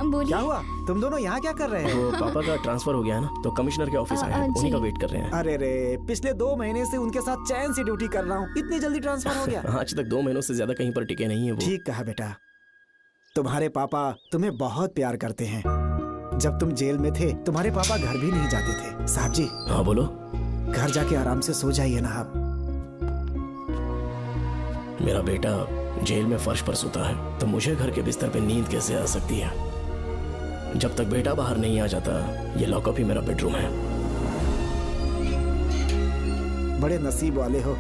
बोलिए। क्या हुआ? तुम दोनों यहाँ क्या कर रहे हो? वो पापा का ट्रांसफर हो गया है ना, तो कमिश्नर के ऑफिस आए हैं, उन्हीं का वेट कर रहे हैं। अरे रे, पिछले 2 महीने से उनके साथ चैन से ड्यूटी कर रहा हूँ, इतनी जल्दी ट्रांसफर हो गया? आज तक 2 महीनों से ज्यादा कहीं पर टिके नहीं है वो। ठीक कहा बेटा, तुम्हारे पापा तुम्हें बहुत प्यार करते हैं। जब तुम जेल में थे तुम्हारे पापा घर भी नहीं जाते थे। साहब जी। हाँ बोलो। घर जाके आराम से सो जाइए ना आप। मेरा बेटा जेल में फर्श पर सोता है तो मुझे घर के बिस्तर पे नींद कैसे आ सकती है? जब तक बेटा बाहर नहीं आ जाता, ये लॉकअप ही मेरा बेडरूम है। बड़े नसीब वाले हो,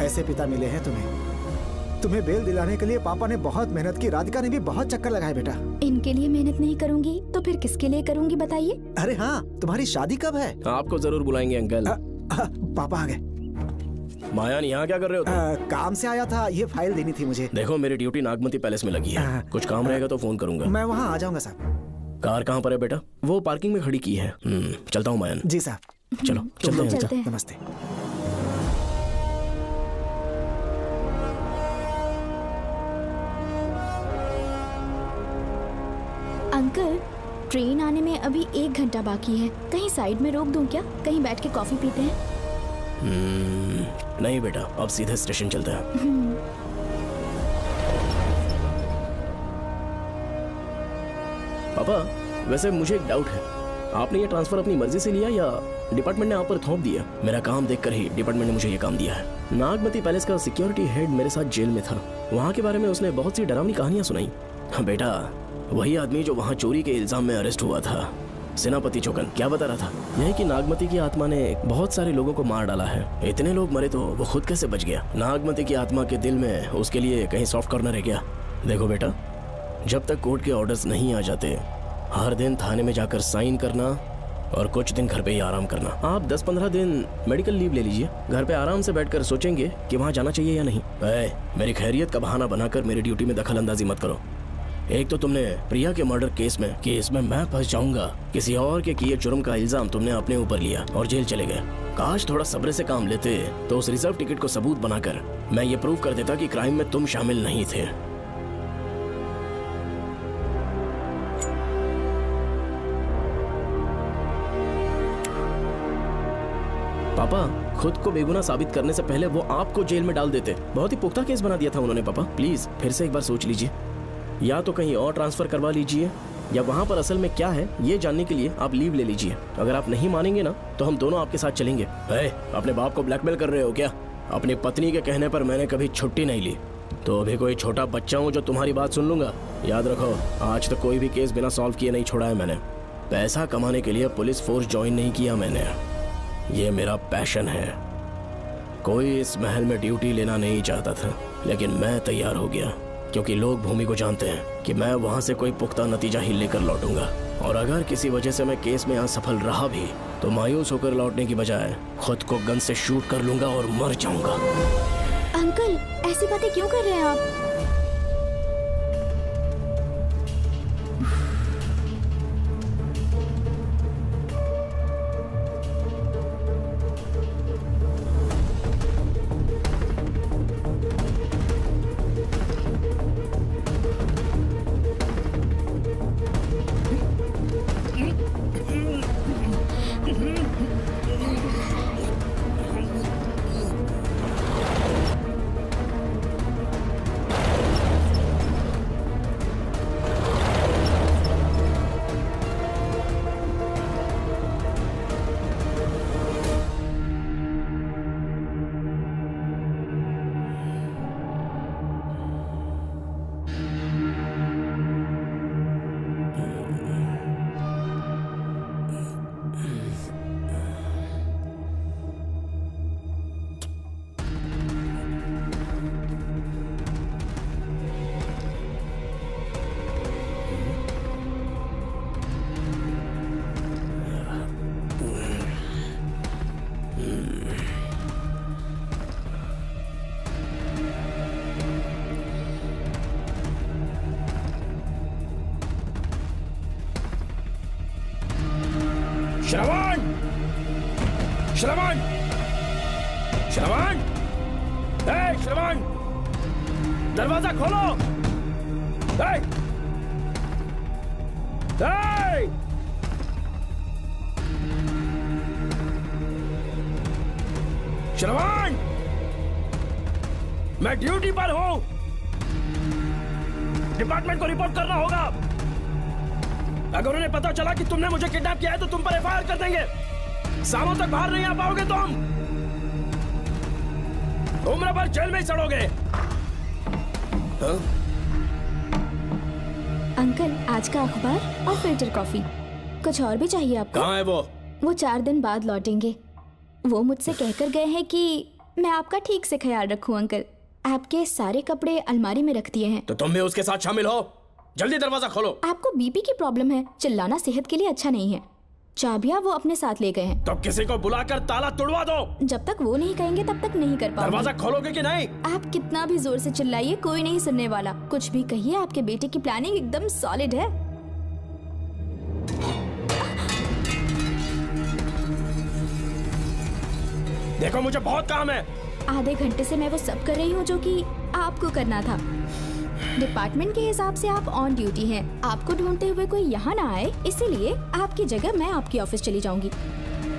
ऐसे पिता मिले हैं तुम्हें। तुम्हें बेल दिलाने के लिए पापा ने बहुत मेहनत की। राधिका ने भी बहुत चक्कर लगाए बेटा। इनके लिए मेहनत नहीं करूंगी तो फिर किसके लिए करूंगी बताइए? अरे हाँ, तुम्हारी शादी कब है? आपको जरूर बुलाएंगे अंकल। पापा आ गए। मायान, यहाँ क्या कर रहे हो तुम? काम से आया था, ये फाइल देनी थी मुझे। देखो, मेरी ड्यूटी नागमती पैलेस में लगी है। कुछ काम रहेगा तो फोन करूंगा। मैं वहाँ आ जाऊंगा साहब। कार कहाँ पर है बेटा? वो पार्किंग में खड़ी की है। चलता हूँ मायान। जी साहब। चलो चलते हैं। नमस्ते। अंकल, ट्रेन आने में अभी 1 घंटा बाकी है। कहीं साइड में रोक दूं क्या? कहीं बैठ के कॉफी पीते हैं? नहीं बेटा, अब सीधे स्टेशन चलते हैं। पापा, वैसे मुझे एक डाउट है। आपने ये ट्रांसफर अपनी मर्जी से लिया या डिपार्टमेंट ने आप पर थोप दिया? मेरा काम देखकर ही डिपार्टमेंट ने मुझे ये काम दिया है। नागमती पैलेस का सिक्योरिटी हेड मेरे साथ जेल में था। वहाँ के बारे में उसने बहुत सी डरावनी कहानियां सुनाई। बेटा, वही आदमी जो वहाँ चोरी के इल्जाम में अरेस्ट हुआ था, सेनापति चौकन क्या बता रहा था? यही कि नागमती की आत्मा ने बहुत सारे लोगों को मार डाला है। इतने लोग मरे तो वो खुद कैसे बच गया? नागमती की आत्मा के दिल में उसके लिए कहीं सॉफ्ट कॉर्नर है क्या? देखो बेटा, जब तक कोर्ट के ऑर्डर्स नहीं आ जाते, हर दिन थाने में जाकर साइन करना और कुछ दिन घर पे ही आराम करना। आप 10-15 दिन मेडिकल लीव ले लीजिए, घर पे आराम से बैठकर सोचेंगे कि वहाँ जाना चाहिए या नहीं। मेरी खैरियत का बहाना बनाकर मेरी ड्यूटी में दखल अंदाजी मत करो। एक तो तुमने प्रिया के मर्डर केस में कि इसमें मैं फंस जाऊंगा, किसी और के किए जुर्म का इल्जाम तुमने अपने ऊपर लिया और जेल चले गए। काश थोड़ा सब्र से काम लेते तो उस रिजर्व टिकट को सबूत बनाकर मैं ये प्रूव कर देता कि क्राइम में तुम शामिल नहीं थे। पापा, खुद को बेगुनाह साबित करने से पहले वो आपको जेल में डाल देते। बहुत ही पुख्ता केस बना दिया था उन्होंने। पापा प्लीज फिर से एक बार सोच लीजिए, या तो कहीं और ट्रांसफर करवा लीजिए या वहाँ पर असल में क्या है ये जानने के लिए आप लीव ले लीजिए। अगर आप नहीं मानेंगे ना तो हम दोनों आपके साथ चलेंगे। अपने बाप को ब्लैकमेल कर रहे हो क्या? अपनी पत्नी के कहने पर मैंने कभी छुट्टी नहीं ली, तो अभी कोई छोटा बच्चा हूँ जो तुम्हारी बात सुन लूंगा? याद रखो, आज तक कोई भी केस बिना सॉल्व किए नहीं छोड़ा है मैंने। पैसा कमाने के लिए पुलिस फोर्स ज्वाइन नहीं किया मैंने, ये मेरा पैशन है। कोई इस महल में ड्यूटी लेना नहीं चाहता था, लेकिन मैं तैयार हो गया क्योंकि लोग भूमि को जानते हैं कि मैं वहां से कोई पुख्ता नतीजा ही लेकर लौटूंगा। और अगर किसी वजह से मैं केस में असफल रहा भी तो मायूस होकर लौटने की बजाय खुद को गन से शूट कर लूंगा और मर जाऊंगा। अंकल, ऐसी बातें क्यों कर रहे हैं आप? श्रवण! श्रवण! श्रवण! श्रवण! दरवाजा खोलो! श्रवण! मैं ड्यूटी पर हूं। डिपार्टमेंट को रिपोर्ट करना होगा। अगर उन्हें पता चला कि तुमने मुझे किडनैप किया है तो तुम पर एफआईआर कर देंगे। शामों तक बाहर नहीं आ पाओगे तुम। उम्र भर जेल में ही सड़ोगे। अंकल, आज का अखबार और फिल्टर कॉफी। कुछ और भी चाहिए आपको? कहाँ है वो? वो 4 दिन बाद लौटेंगे। वो मुझसे कहकर गए हैं कि मैं आपका ठीक से ख्याल रखूं। अंकल, आपके सारे कपड़े अलमारी में रख दिए हैं। तो तुम भी उसके साथ शामिल हो। जल्दी दरवाजा खोलो। आपको बीपी की प्रॉब्लम है, चिल्लाना सेहत के लिए अच्छा नहीं है। चाबियां वो अपने साथ ले गए हैं। तो किसी को बुलाकर ताला तोड़वा दो। जब तक वो नहीं कहेंगे तब तक नहीं कर पाऊंगी। दरवाजा खोलोगे कि नहीं? आप कितना भी जोर से चिल्लाइए, कोई नहीं सुनने वाला। कुछ भी कहिए, आपके बेटे की प्लानिंग एकदम सॉलिड है। देखो, मुझे बहुत काम है। आधे घंटे से मैं वो सब कर रही हूँ जो कि आपको करना था। डिपार्टमेंट के हिसाब से आप ऑन ड्यूटी हैं। आपको ढूंढते हुए कोई यहाँ ना आए, इसीलिए आपकी जगह मैं आपकी ऑफिस चली जाऊंगी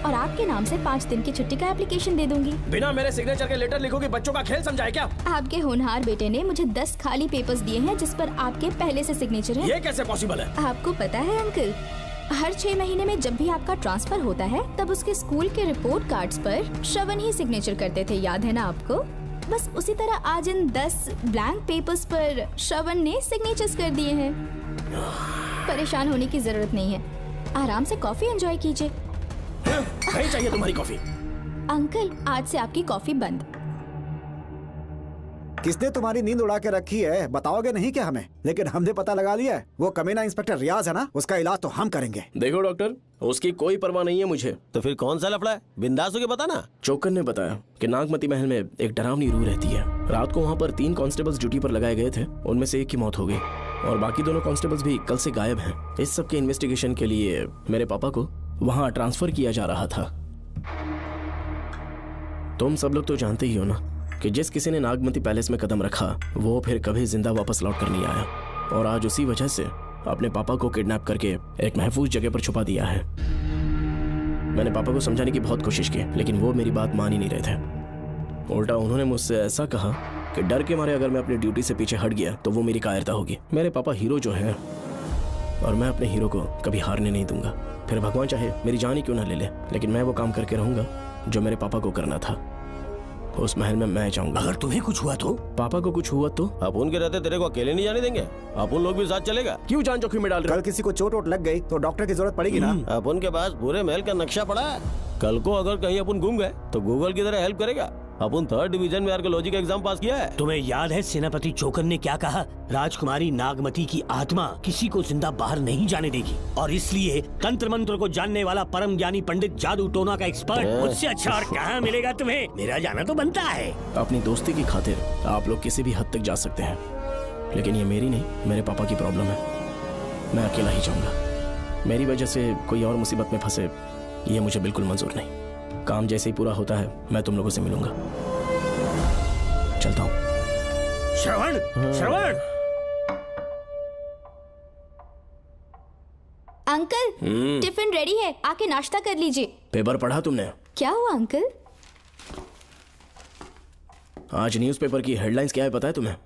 और आपके नाम से 5 दिन की छुट्टी का एप्लीकेशन दे दूंगी। बिना मेरे सिग्नेचर के लेटर लिखोगे? बच्चों का खेल समझा है क्या? आपके होनहार बेटे ने मुझे 10 खाली पेपर्स दिए हैं जिस पर आपके पहले से सिग्नेचर है। ये कैसे पॉसिबल है? आपको पता है अंकल, हर 6 महीने में जब भी आपका ट्रांसफर होता है तब उसके स्कूल के रिपोर्ट कार्ड्स पर श्रवण ही सिग्नेचर करते थे, याद है ना आपको? बस उसी तरह आज इन 10 ब्लैंक पेपर्स पर श्रवण ने सिग्नेचर्स कर दिए हैं। परेशान होने की जरूरत नहीं है। आराम से कॉफी एंजॉय कीजिए। नहीं चाहिए तुम्हारी कॉफी। अंकल, आज से आपकी कॉफी बंद। किसने तुम्हारी नींद उड़ा के रखी है बताओगे नहीं क्या हमें? लेकिन हमने पता लगा लिया है, वो कमीना इंस्पेक्टर रियाज है ना, उसका इलाज तो हम करेंगे। देखो डॉक्टर, उसकी कोई परवाह नहीं है मुझे। तो फिर कौन सा लफड़ा है? बिंदास होके बता ना। चौकन ने बताया कि नागमती महल में एक डरावनी रूह रहती है। रात को वहाँ पर 3 कांस्टेबल्स ड्यूटी पर लगाए गए थे, उनमें से एक की मौत हो गई और बाकी दोनों कांस्टेबल्स भी कल से गायब हैं। इस सब के इन्वेस्टिगेशन के लिए मेरे पापा को वहाँ ट्रांसफर किया जा रहा था। तुम सब लोग तो जानते ही हो ना कि जिस किसी ने नागमती पैलेस में कदम रखा वो फिर कभी जिंदा वापस लौट कर नहीं आया, और आज उसी वजह से अपने पापा को किडनैप करके एक महफूज जगह पर छुपा दिया है। मैंने पापा को समझाने की बहुत कोशिश की, लेकिन वो मेरी बात मान ही नहीं रहे थे। उल्टा उन्होंने मुझसे ऐसा कहा कि डर के मारे अगर मैं अपनी ड्यूटी से पीछे हट गया तो वो मेरी कायरता होगी। मेरे पापा हीरो जो है, और मैं अपने हीरो को कभी हारने नहीं दूंगा। फिर भगवान चाहे मेरी जान ही क्यों ना ले ले, लेकिन मैं वो काम करके रहूंगा जो मेरे पापा को करना था। उस महल में मैं जाऊंगा। अगर तुम्हें कुछ हुआ तो? पापा को कुछ हुआ तो? अपुन के रहते तेरे को अकेले नहीं जाने देंगे। अपुन लोग भी साथ चलेगा। क्यों जान जोखिम में डाल रहे? कल किसी को चोट वोट लग गई तो डॉक्टर की जरूरत पड़ेगी ना। अपुन के पास पूरे महल का नक्शा पड़ा है। कल को अगर कहीं अपन गुम गए तो गूगल की तरह हेल्प करेगा। अपन 3rd डिवीजन में आर्कियोलॉजी का एग्जाम पास किया है। तुम्हें याद है सेनापति चोकन ने क्या कहा? राजकुमारी नागमती की आत्मा किसी को जिंदा बाहर नहीं जाने देगी, और इसलिए तंत्र मंत्र को जानने वाला परम ज्ञानी पंडित जादू टोना का एक्सपर्ट मुझसे अच्छा और कहाँ मिलेगा तुम्हें? मेरा जाना तो बनता है। अपनी दोस्ती की खातिर आप लोग किसी भी हद तक जा सकते हैं, लेकिन ये मेरी नहीं, मेरे पापा की प्रॉब्लम है। मैं अकेला ही जाऊंगा। मेरी वजह से कोई और मुसीबत में फंसे ये मुझे बिल्कुल मंजूर नहीं। काम जैसे ही पूरा होता है मैं तुम लोगों से मिलूंगा। चलता हूँ। श्रवण, श्रवण। अंकल, टिफिन रेडी है, आके नाश्ता कर लीजिए। पेपर पढ़ा तुमने? क्या हुआ अंकल? आज न्यूज़पेपर की हेडलाइंस क्या है पता है तुम्हें?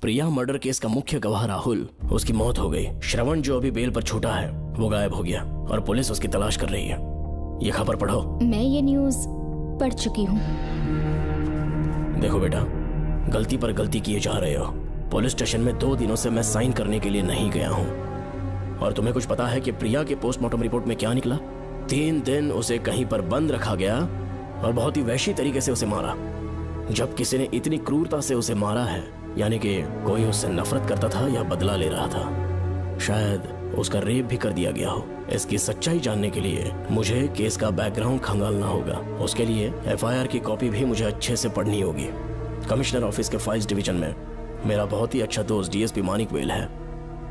प्रिया मर्डर केस का मुख्य गवाह राहुल, उसकी मौत हो गई। श्रवण जो अभी बेल पर छूटा है वो गायब हो गया और पुलिस उसकी तलाश कर रही है। ये खबर पढ़ो। मैं ये न्यूज़ पढ़ चुकी हूँ। देखो बेटा, गलती पर गलती किए जा रहे हो। पुलिस स्टेशन में 2 दिनों से मैं साइन करने के लिए नहीं गया हूँ, और तुम्हें कुछ पता है कि प्रिया के पोस्टमार्टम रिपोर्ट में क्या निकला? 3 दिन उसे कहीं पर बंद रखा गया और बहुत ही वैशी तरीके से उसे मारा। जब किसी ने इतनी क्रूरता से उसे मारा है, यानी कि कोई उससे नफरत करता था या बदला ले रहा था। शायद उसका रेप भी कर दिया गया हो। इसकी सच्चाई जानने के लिए मुझे केस का बैकग्राउंड खंगालना होगा। उसके लिए FIR की कॉपी भी मुझे अच्छे से पढ़नी होगी। कमिश्नर ऑफिस के फाइल्स डिवीजन में मेरा बहुत ही अच्छा दोस्त DSP मानिक वेल है।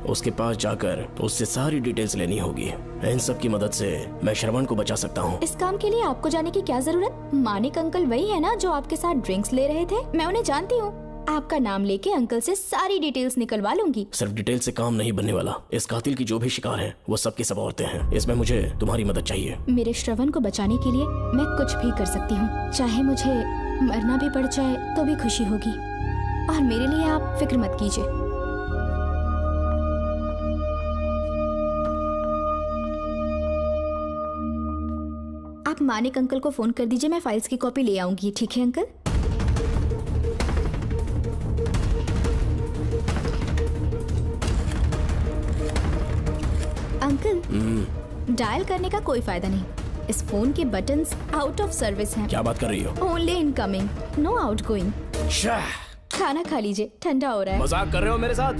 उसके पास जाकर उससे सारी डिटेल्स लेनी होगी। इन सब की मदद से मैं श्रवण को बचा सकता हूँ। इस काम के लिए आपको जाने की क्या जरूरत? मानिक अंकल वही है ना जो आपके साथ ड्रिंक्स ले रहे थे? मैं उन्हें जानती हूँ। आपका नाम लेके अंकल से सारी डिटेल्स निकलवा लूंगी। सिर्फ डिटेल से काम नहीं बनने वाला। इस कातिल की जो भी शिकार है वो सब की सब औरतें हैं। इसमें मुझे तुम्हारी मदद चाहिए। मेरे श्रवण को बचाने के लिए मैं कुछ भी कर सकती हूँ। चाहे मुझे मरना भी पड़ जाए तो भी खुशी होगी, और मेरे लिए आप फिक्र मत कीजिए। आप मानिक अंकल को फोन कर दीजिए, मैं फाइल्स की कॉपी ले आऊंगी। ठीक है अंकल? अंकल, डायल करने का कोई फायदा नहीं। इस फोन के बटन्स आउट ऑफ सर्विस हैं। क्या बात कर रही हो? Only incoming, no outgoing. खाना खा लीजिए, ठंडा हो रहा है। मजाक कर रहे हो मेरे साथ?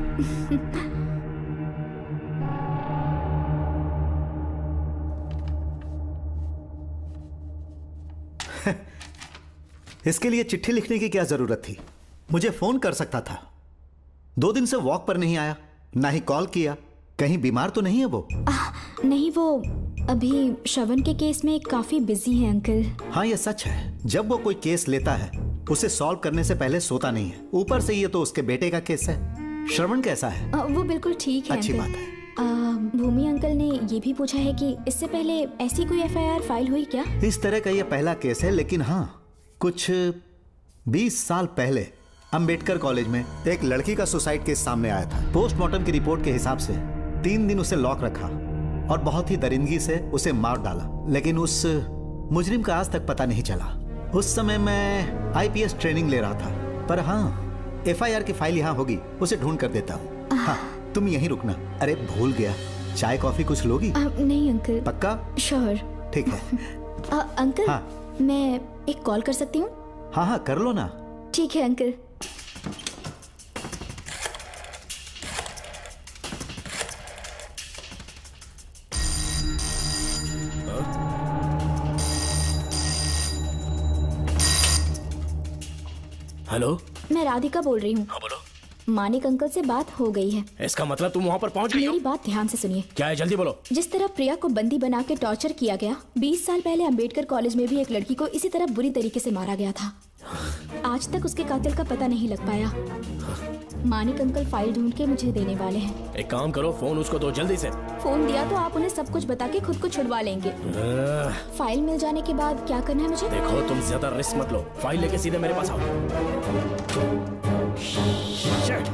इसके लिए चिट्ठी लिखने की क्या जरूरत थी? मुझे फोन कर सकता था। 2 दिन से वॉक पर नहीं आया, ना ही कॉल किया। कहीं बीमार तो नहीं है वो? नहीं, वो अभी श्रवण के केस में काफी बिजी है अंकल। हाँ, ये सच है। जब वो कोई केस लेता है उसे सॉल्व करने से पहले सोता नहीं है। ऊपर से ये तो उसके बेटे का केस है। श्रवण कैसा है? वो बिल्कुल ठीक है। अच्छी अंकल। बात है। भूमि अंकल ने ये भी पूछा है कि इससे पहले ऐसी कोई FIR फाइल हुई क्या? इस तरह का ये पहला केस है, लेकिन हाँ, कुछ 20 साल पहले अंबेडकर कॉलेज में एक लड़की का सुसाइड केस सामने आया था। पोस्टमार्टम की रिपोर्ट के हिसाब से 3 दिन उसे लॉक रखा और बहुत ही दरिंदगी से उसे मार डाला, लेकिन उस मुजरिम का आज तक पता नहीं चला। उस समय मैं IPS ट्रेनिंग ले रहा था, पर हाँ, FIR की फाइल यहाँ होगी, उसे ढूंढ कर देता हूँ। हाँ, तुम यहीं रुकना। अरे भूल गया, चाय कॉफी कुछ लोगी? नहीं अंकल। पक्का? श्योर। ठीक है। अंकल हाँ। मैं एक कॉल कर सकती हूँ? हाँ हाँ कर लो ना। ठीक है अंकल। हेलो, मैं राधिका बोल रही हूँ। हाँ बोलो। मानिक अंकल से बात हो गई है। इसका मतलब तुम वहाँ पर पहुँच गई हो? मेरी बात ध्यान से सुनिए। क्या है, जल्दी बोलो। जिस तरह प्रिया को बंदी बना के टॉर्चर किया गया, 20 साल पहले अंबेडकर कॉलेज में भी एक लड़की को इसी तरह बुरी तरीके से मारा गया था। आज तक उसके कातिल का पता नहीं लग पाया। मानिक अंकल फाइल ढूंढ के मुझे देने वाले हैं। एक काम करो, फोन उसको दो जल्दी से। फोन दिया तो आप उन्हें सब कुछ बता के खुद को छुड़वा लेंगे। फाइल मिल जाने के बाद क्या करना है मुझे? देखो तुम ज्यादा रिस्क मत लो, फाइल लेके सीधे मेरे पास आओ। Shit.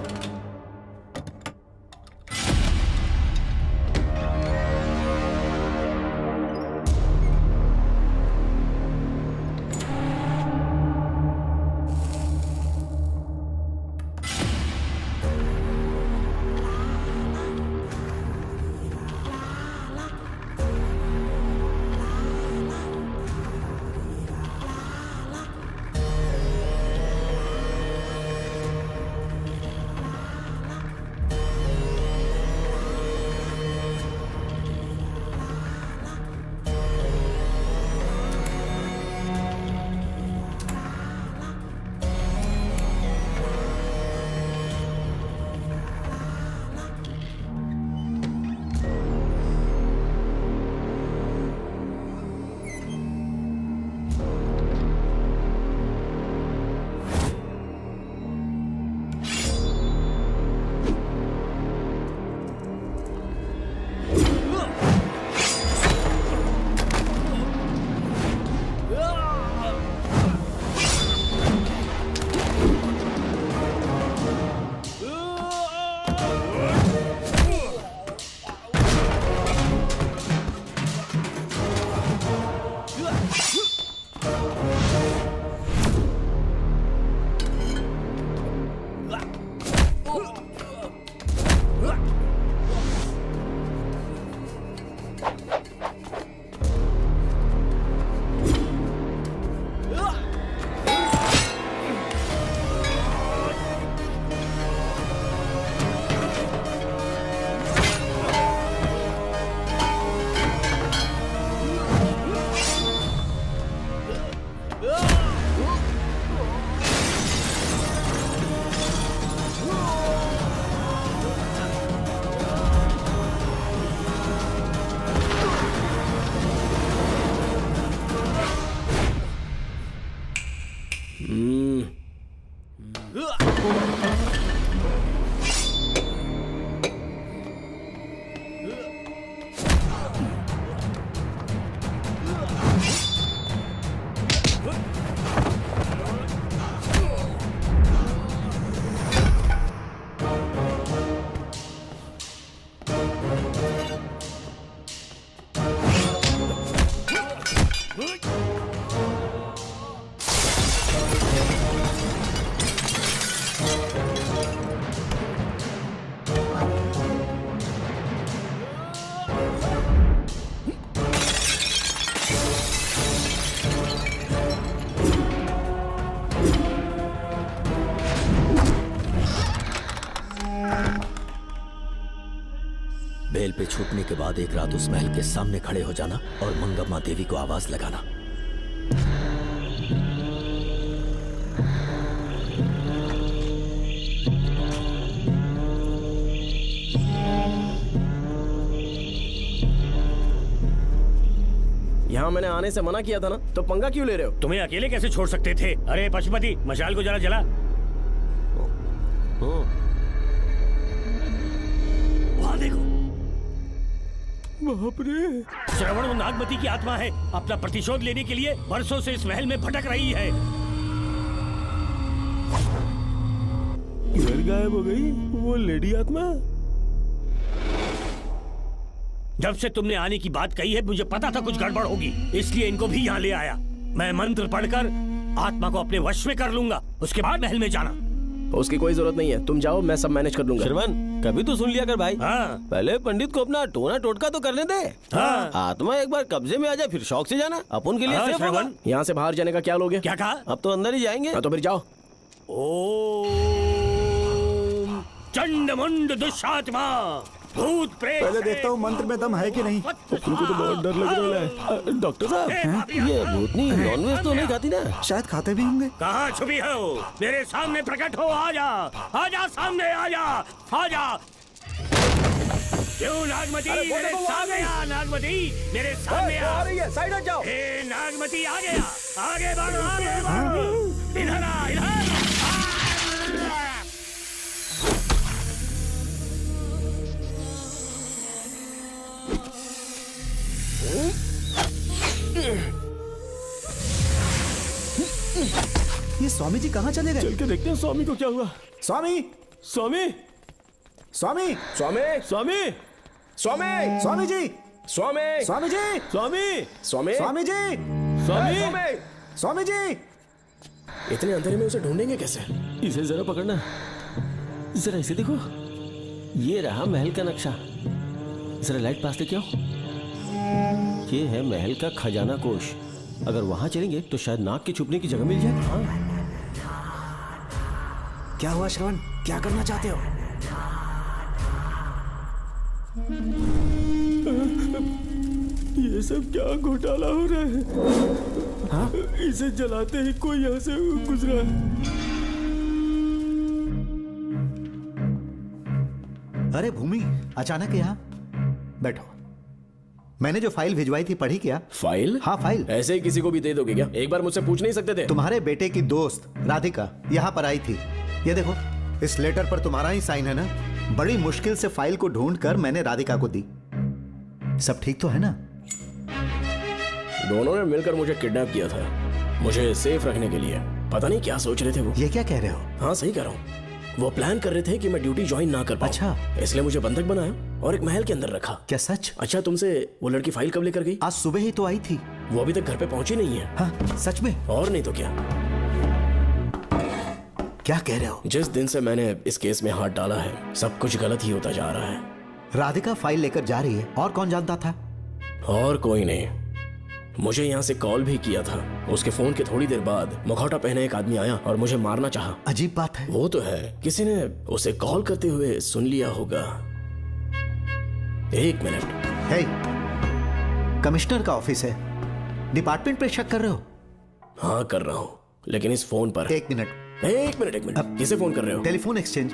बेल पे छूटने के बाद एक रात उस महल के सामने खड़े हो जाना और मंगम्मा देवी को आवाज लगाना। यहाँ मैंने आने से मना किया था ना, तो पंगा क्यों ले रहे हो? तुम्हें अकेले कैसे छोड़ सकते थे? अरे पशुपति, मशाल को जरा जला। वहाँ देखो। बाप रे! श्रवण वो नागमती की आत्मा है, अपना प्रतिशोध लेने के लिए बरसों से इस महल में भटक रही है। घर गायब हो गई वो लेडी आत्मा। जब से तुमने आने की बात कही है, मुझे पता था कुछ गड़बड़ होगी, इसलिए इनको भी यहाँ ले आया। मैं मंत्र पढ़कर आत्मा को अपने वश में कर लूंगा, उसके बाद महल में जाना। उसकी कोई जरूरत नहीं है, तुम जाओ, मैं सब मैनेज कर लूंगा। श्रवण, कभी तो सुन लिया कर भाई। हाँ। पहले पंडित को अपना टोना टोटका तो करने दे। हाँ। आत्मा एक बार कब्जे में आ जाए फिर शौक से जाना, अपन के लिए हाँ, सेफ होगा। श्रवण। यहाँ से बाहर जाने का क्या लोगे? क्या कहा? अब तो अंदर ही जाएंगे। हाँ, तो फिर जाओ। ओम चंडमुंड दुष्टात्मा भूत प्रेत। पहले देखता हूँ मंत्र में दम है कि नहीं। उनको तो बहुत डर लग रहा है। डॉक्टर साहब, ये भूतनी नॉनवेज तो नहीं खाती ना? शायद खाते भी होंगे। कहाँ छुपी हो? मेरे सामने प्रकट हो, आजा, आजा सामने, आजा, आजा। क्यों नागमती मेरे सामने आ, नागमती मेरे सामने आ रही है, साइड हट जाओ। ए नागमती आ गया, आगे बढ़ो, आगे बढ़ो, इधर आ, इधर। ये स्वामी जी कहाँ चले गए? चल के देखते हैं स्वामी को क्या हुआ। स्वामी, स्वामी, स्वामी, स्वामी, स्वामी, स्वामी, स्वामी जी, स्वामी, स्वामी जी, स्वामी, स्वामी, स्वामी जी, स्वामी, स्वामी जी। इतने अंधेरे में उसे ढूंढेंगे कैसे? इसे जरा पकड़ना, जरा इसे देखो, ये रहा महल का नक्शा। जरा लाइट पास लेके आओ। ये है महल का खजाना कोष। अगर वहां चलेंगे तो शायद नाग के छुपने की जगह मिल जाए। हाँ। क्या हुआ श्रवण, क्या करना चाहते हो? ये सब क्या घोटाला हो रहा है? हाँ? इसे जलाते ही कोई यहाँ से गुजरा। अरे भूमि, अचानक यहाँ? बैठो। मैंने जो फाइल भिजवाई थी पढ़ी क्या? फाइल? हाँ फाइल। ऐसे ही किसी को भी दे दोगे क्या? एक बार मुझसे पूछ नहीं सकते थे? तुम्हारे बेटे की दोस्त राधिका यहाँ पर आई थी। ये देखो, इस लेटर पर तुम्हारा ही साइन है ना? बड़ी मुश्किल से फाइल को ढूंढकर मैंने राधिका को दी। सब ठीक तो है ना? दोनों ने मिलकर मुझे किडनैप किया था, मुझे सेफ रखने के लिए। पता नहीं क्या सोच रहे थे वो। ये क्या कह रहे हो? हाँ सही कह रहा हूँ। वो प्लान कर रहे थे कि मैं ड्यूटी ज्वाइन ना कर पाऊं। अच्छा। इसलिए मुझे बंधक बनाया और एक महल के अंदर रखा। क्या सच? अच्छा, तुमसे वो लड़की फाइल कब लेकर गई? आज सुबह ही तो आई थी। वो अभी तक घर पे पहुंची नहीं है। हाँ सच में? और नहीं तो क्या। क्या कह रहे हो? जिस दिन से मैंने इस केस में हाथ डाला है, सब कुछ गलत ही होता जा रहा है। राधिका फाइल लेकर जा रही है, और कौन जानता था? और कोई नहीं। मुझे यहाँ से कॉल भी किया था। उसके फोन के थोड़ी देर बाद मुखौटा पहने एक आदमी आया और मुझे मारना चाहा। अजीब बात है। वो तो है, किसी ने उसे कॉल करते हुए सुन लिया होगा। एक मिनट। हे, कमिश्नर का ऑफिस है, डिपार्टमेंट पे शक कर रहे हो? हाँ कर रहा हूँ, लेकिन इस फोन पर। एक मिनट। किसे फोन कर रहे हो? Telephone exchange.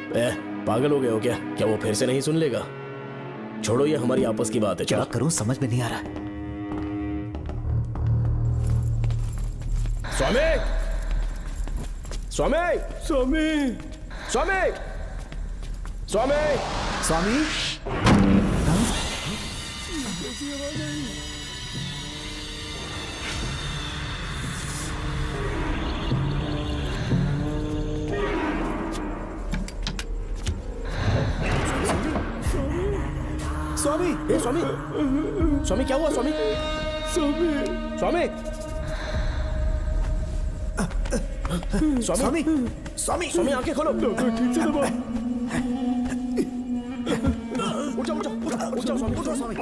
पागल हो गए हो क्या? क्या वो फिर से नहीं सुन लेगा? छोड़ो, ये हमारी आपस की बात है। क्या करूं समझ में नहीं आ रहा है। स्वामी, स्वामी, स्वामी, स्वामी, स्वामी, स्वामी। स्वामी, स्वामी, स्वामी क्या हुआ? स्वामी, स्वामी, स्वामी, स्वामी, स्वामी, स्वामी आंखें खोलो। ठीक से दबाओ। उठ जाओ, उठ जाओ, स्वामी, उठो स्वामी।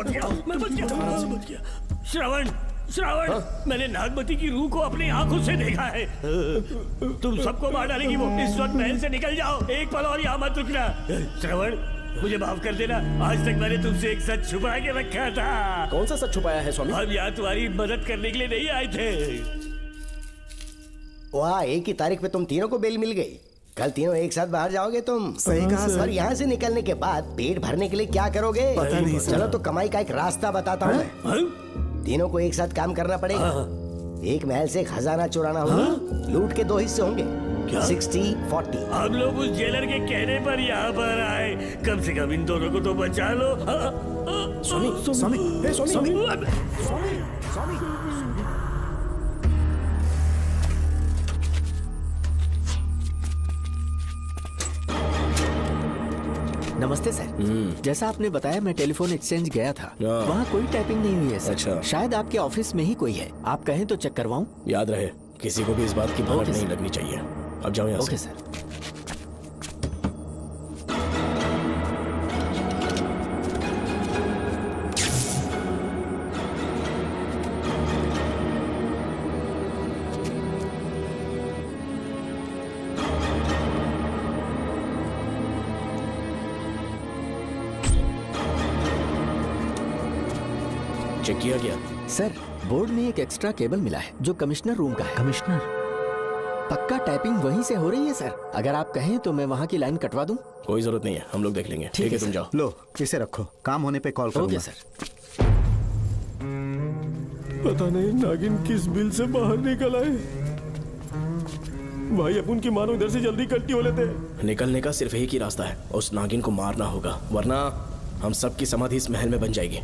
मैं बच गया। श्रवण, श्रवण, मैंने नागमती की रूह को अपनी आंखों से देखा है। तुम सबको मार डालेगी वो। इस वक्त महल से निकल जाओ, एक पल और यहाँ मत रुकना। श्रवण, मुझे माफ कर देना, आज तक मैंने तुमसे एक सच छुपा के रखा था। कौन सा सच छुपाया है स्वामी? हम यहाँ तुम्हारी मदद करने के लिए नहीं आए थे। वाह, एक ही तारीख पे तुम तीनों को बेल मिल गई। कल तीनों एक साथ बाहर जाओगे तुम। सही कहा सर। और यहाँ से निकलने के बाद पेट भरने के लिए क्या करोगे? पता नहीं सर। चलो तो कमाई का एक रास्ता बताता हूँ मैं। तीनों को एक साथ काम करना पड़ेगा। एक महल से खजाना चुराना होगा। लूट के 2 हिस्से होंगे। 60-40। हम लोग उस जेलर के कहने पर यहाँ पर आए। कम से कम इन दोनों को तो बचा लो। स्वामी, स्वामी, स्वामी, स्वामी, स्वामी। नमस्ते सर। जैसा आपने बताया, मैं टेलीफोन एक्सचेंज गया था। वहाँ कोई टाइपिंग नहीं हुई है सर। अच्छा। शायद आपके ऑफिस में ही कोई है। आप कहें तो चेक करवाऊं? याद रहे, किसी को भी इस बात की भनक नहीं लगनी चाहिए। अब जाओ यहाँ से। Okay sir. चेक किया गया? सर, बोर्ड में एक एक्स्ट्रा केबल मिला है जो कमिश्नर रूम का है। कमिश्नर? पक्का टाइपिंग वहीं से हो रही है सर। अगर आप कहें तो मैं वहाँ की लाइन कटवा दूं। कोई जरूरत नहीं है, हम लोग देख लेंगे। ठीक है, तुम जाओ। लो इसे रखो, काम होने पे कॉल करूंगा। Okay sir. पता नहीं नागिन किस बिल से बाहर निकल आए। भाई अपन की मानो इधर से जल्दी कल्टी हो लेते हैं। निकलने का सिर्फ एक ही रास्ता है, उस नागिन को मारना होगा, वरना हम सबकी समाधि इस महल में बन जाएगी।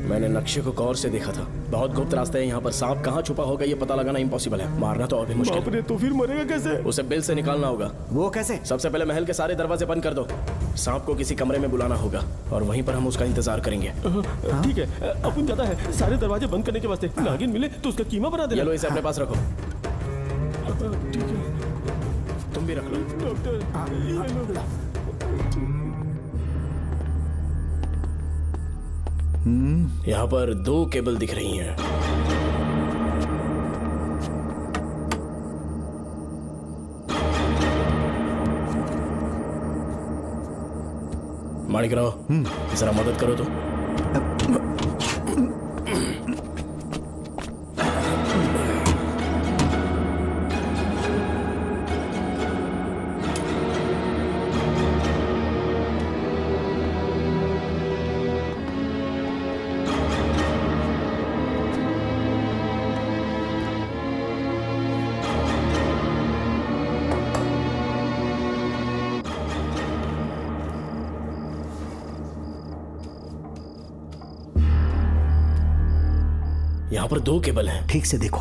मैंने नक्शे को गौर से देखा था, बहुत गुप्त रास्ते हैं यहाँ पर। सांप कहाँ छुपा होगा ये पता लगाना इम्पॉसिबल है, मारना तो और भी मुश्किल। बाप रे, तो फिर मरेगा कैसे? उसे बिल से निकालना होगा। वो कैसे? सबसे पहले महल के सारे दरवाजे बंद कर दो। सांप को किसी कमरे में बुलाना होगा और वहीं पर हम उसका इंतजार करेंगे। ठीक है, अपन जाता है सारे दरवाजे बंद करने के वास्ते। नागिन मिले तो उसका कीमा बना देना। चलो इसे अपने पास रखो। ठीक है, तुम भी रख लो। डॉक्टर यहाँ पर 2 केबल दिख रही हैं। माणिकराव, जरा मदद करो तो। यहाँ पर 2 केबल हैं। ठीक से देखो।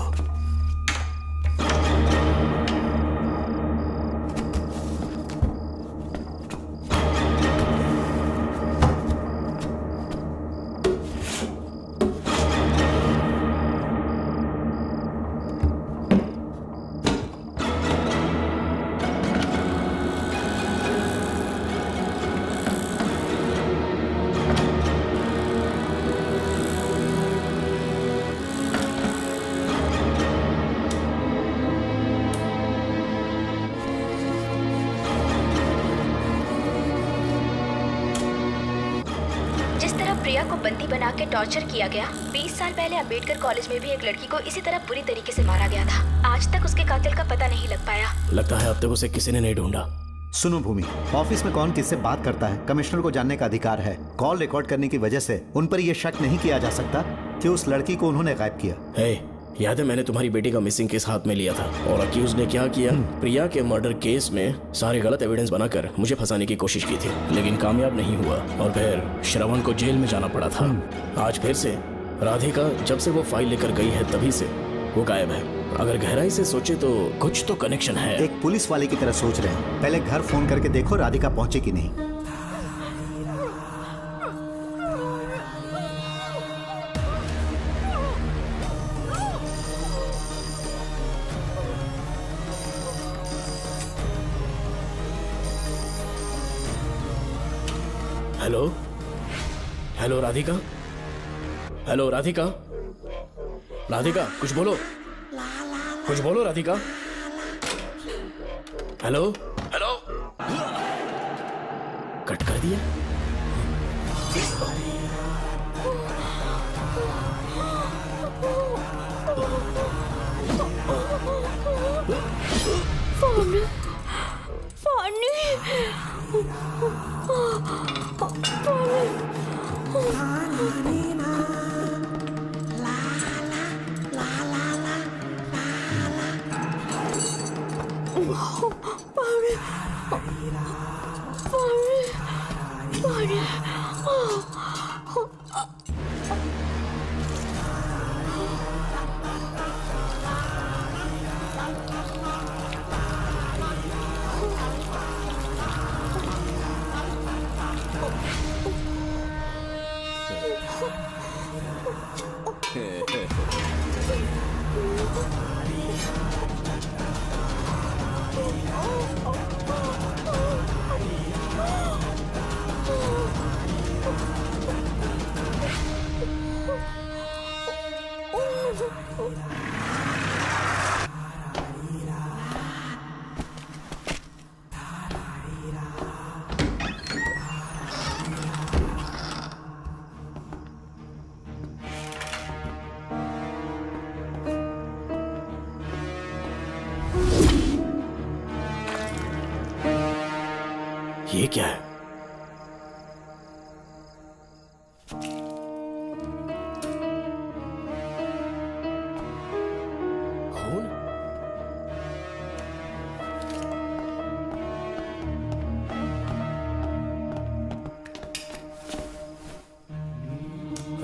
प्रिया को बंदी बना के टॉर्चर किया गया। 20 साल पहले अंबेडकर कॉलेज में भी एक लड़की को इसी तरह बुरी तरीके से मारा गया था। आज तक उसके कातिल का पता नहीं लग पाया। लगता है अब तक उसे किसी ने नहीं ढूंढा। सुनो भूमि, ऑफिस में कौन किससे बात करता है कमिश्नर को जानने का अधिकार है। कॉल रिकॉर्ड करने की वजह से उन पर यह शक नहीं किया जा सकता कि उस लड़की को उन्होंने गायब किया। याद है मैंने तुम्हारी बेटी का मिसिंग केस हाथ में लिया था और अक्यूज ने क्या किया, प्रिया के मर्डर केस में सारे गलत एविडेंस बनाकर मुझे फंसाने की कोशिश की थी, लेकिन कामयाब नहीं हुआ और फिर श्रवण को जेल में जाना पड़ा था। आज फिर से राधिका जब से वो फाइल लेकर गई है तभी से वो गायब है। अगर गहराई से सोचे तो कुछ तो कनेक्शन है। एक पुलिस वाले की तरह सोच रहे हैं। पहले घर फोन करके देखो राधिका पहुंचे कि नहीं। Hello hello Radhika, hello Radhika, Radhika कुछ बोलो, कुछ बोलो राधिका। हेलो हेलो, कट कर दिया।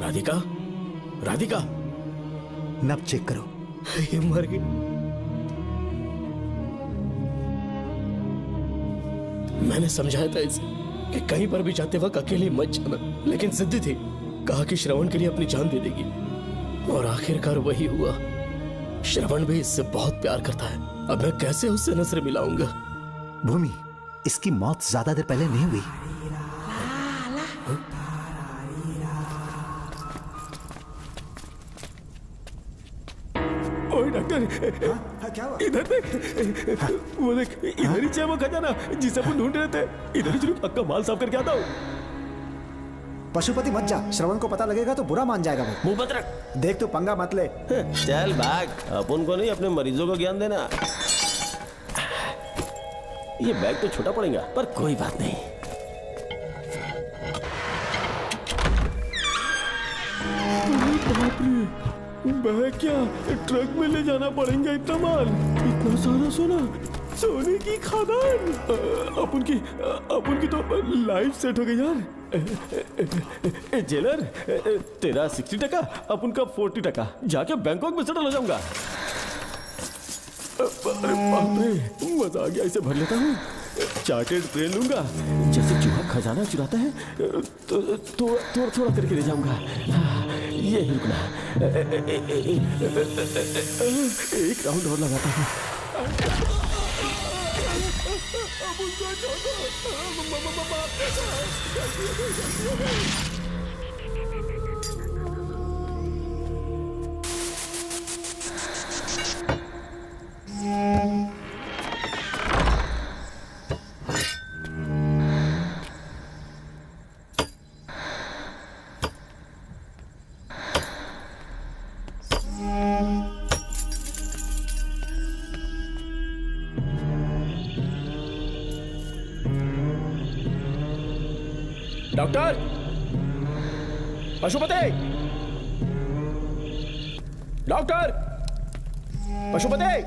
राधिका, राधिका, नब चेक करो। ये मर गई। मैंने समझाया था इसे कि कहीं पर भी जाते वक्त अकेले मत जाना, लेकिन जिद्दी थी। कहा कि श्रवण के लिए अपनी जान दे देगी, और आखिरकार वही हुआ। श्रवण भी इससे बहुत प्यार करता है। अब मैं कैसे उससे नजर मिलाऊंगा? भूमि, इसकी मौत ज्यादा देर पहले नहीं हुई। ओए डॉक्टर, इधर देख, वो देख, इधर ही वो खजाना जिसे अपन ढूंढ रहे थे। इधर ही जरूर पक्का माल साफ करके आता हूँ। पशुपति मत जा, श्रवण को पता लगेगा तो बुरा मान जाएगा वो। मुंह बंद रख। देख तू पंगा मत ले। चल भाग, अपन को नहीं अपने मरीजों को ज्ञान देना। ये बैग तो छोटा पड़ेगा, पर कोई बात नहीं। बाप रे, बैग क्या ट्रक में ले जाना पड़ेगा इतना माल, इतना सारा सोना, सोने की खादान। अपन की तो लाइफ सेट हो गई यार। जेलर, तेरा 60%, अपन का 40%। जाके बैंकॉक में सेटल हो जाऊंगा। अरे बाप रे, मजा आ गया। इसे भर लेता हूँ, चार्टेड ट्रेन लूंगा। जैसे चूहा खजाना चुराता है तो थोड़ा थोड़ा करके ले जाऊंगा। ये ही रुकना, एक राउंड और लगाता हूँ। Doctor, Pashupati, doctor, Pashupati,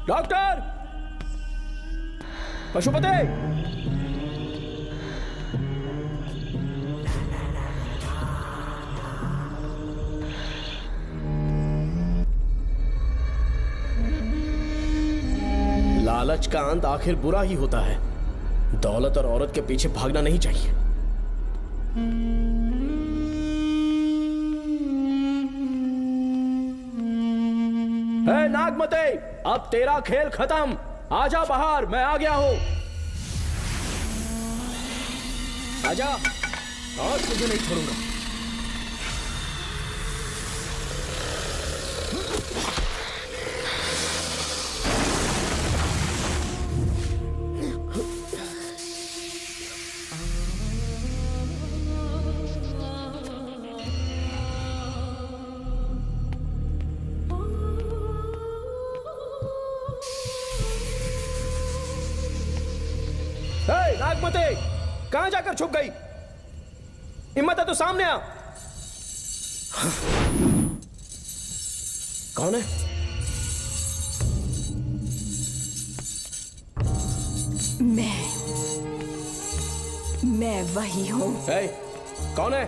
doctor, Pashupati. लालच का अंत आखिर बुरा ही होता है। दौलत और औरत के पीछे भागना नहीं चाहिए। हे नागमते, अब तेरा खेल खत्म। आजा बाहर, मैं आ गया हूं। आजा, आज तुझे नहीं छोड़ूंगा। नागमते, कहां जाकर छुप गई? हिम्मत है तो सामने आ। कौन है? मैं वही हूं। कौन है?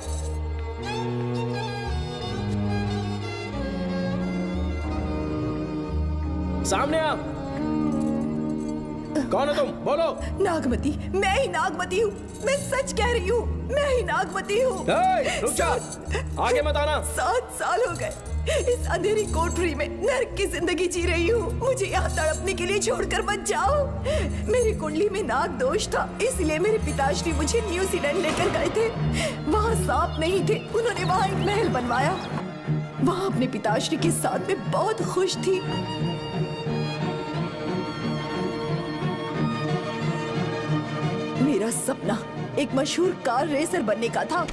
सामने आ। कौन है तुम? बोलो। नागमती, मैं ही नागमती हूँ। मैं सच कह रही हूँ, मैं ही नागमती हूँ। रुक जा, आगे मत आना। 7 साल हो गए इस अंधेरी कोठरी में नर्क की जिंदगी जी रही हूँ। मुझे यहाँ तड़पने के लिए छोड़कर मत जाओ। मेरी कुंडली में नाग दोष था, इसलिए मेरे पिताश्री मुझे न्यूजीलैंड लेकर गए थे। वहाँ सांप नहीं थे, उन्होंने वहाँ एक महल बनवाया। वहाँ अपने पिताश्री के साथ में बहुत खुश थी। मेरा सपना एक मशहूर कार रेसर बनने का था।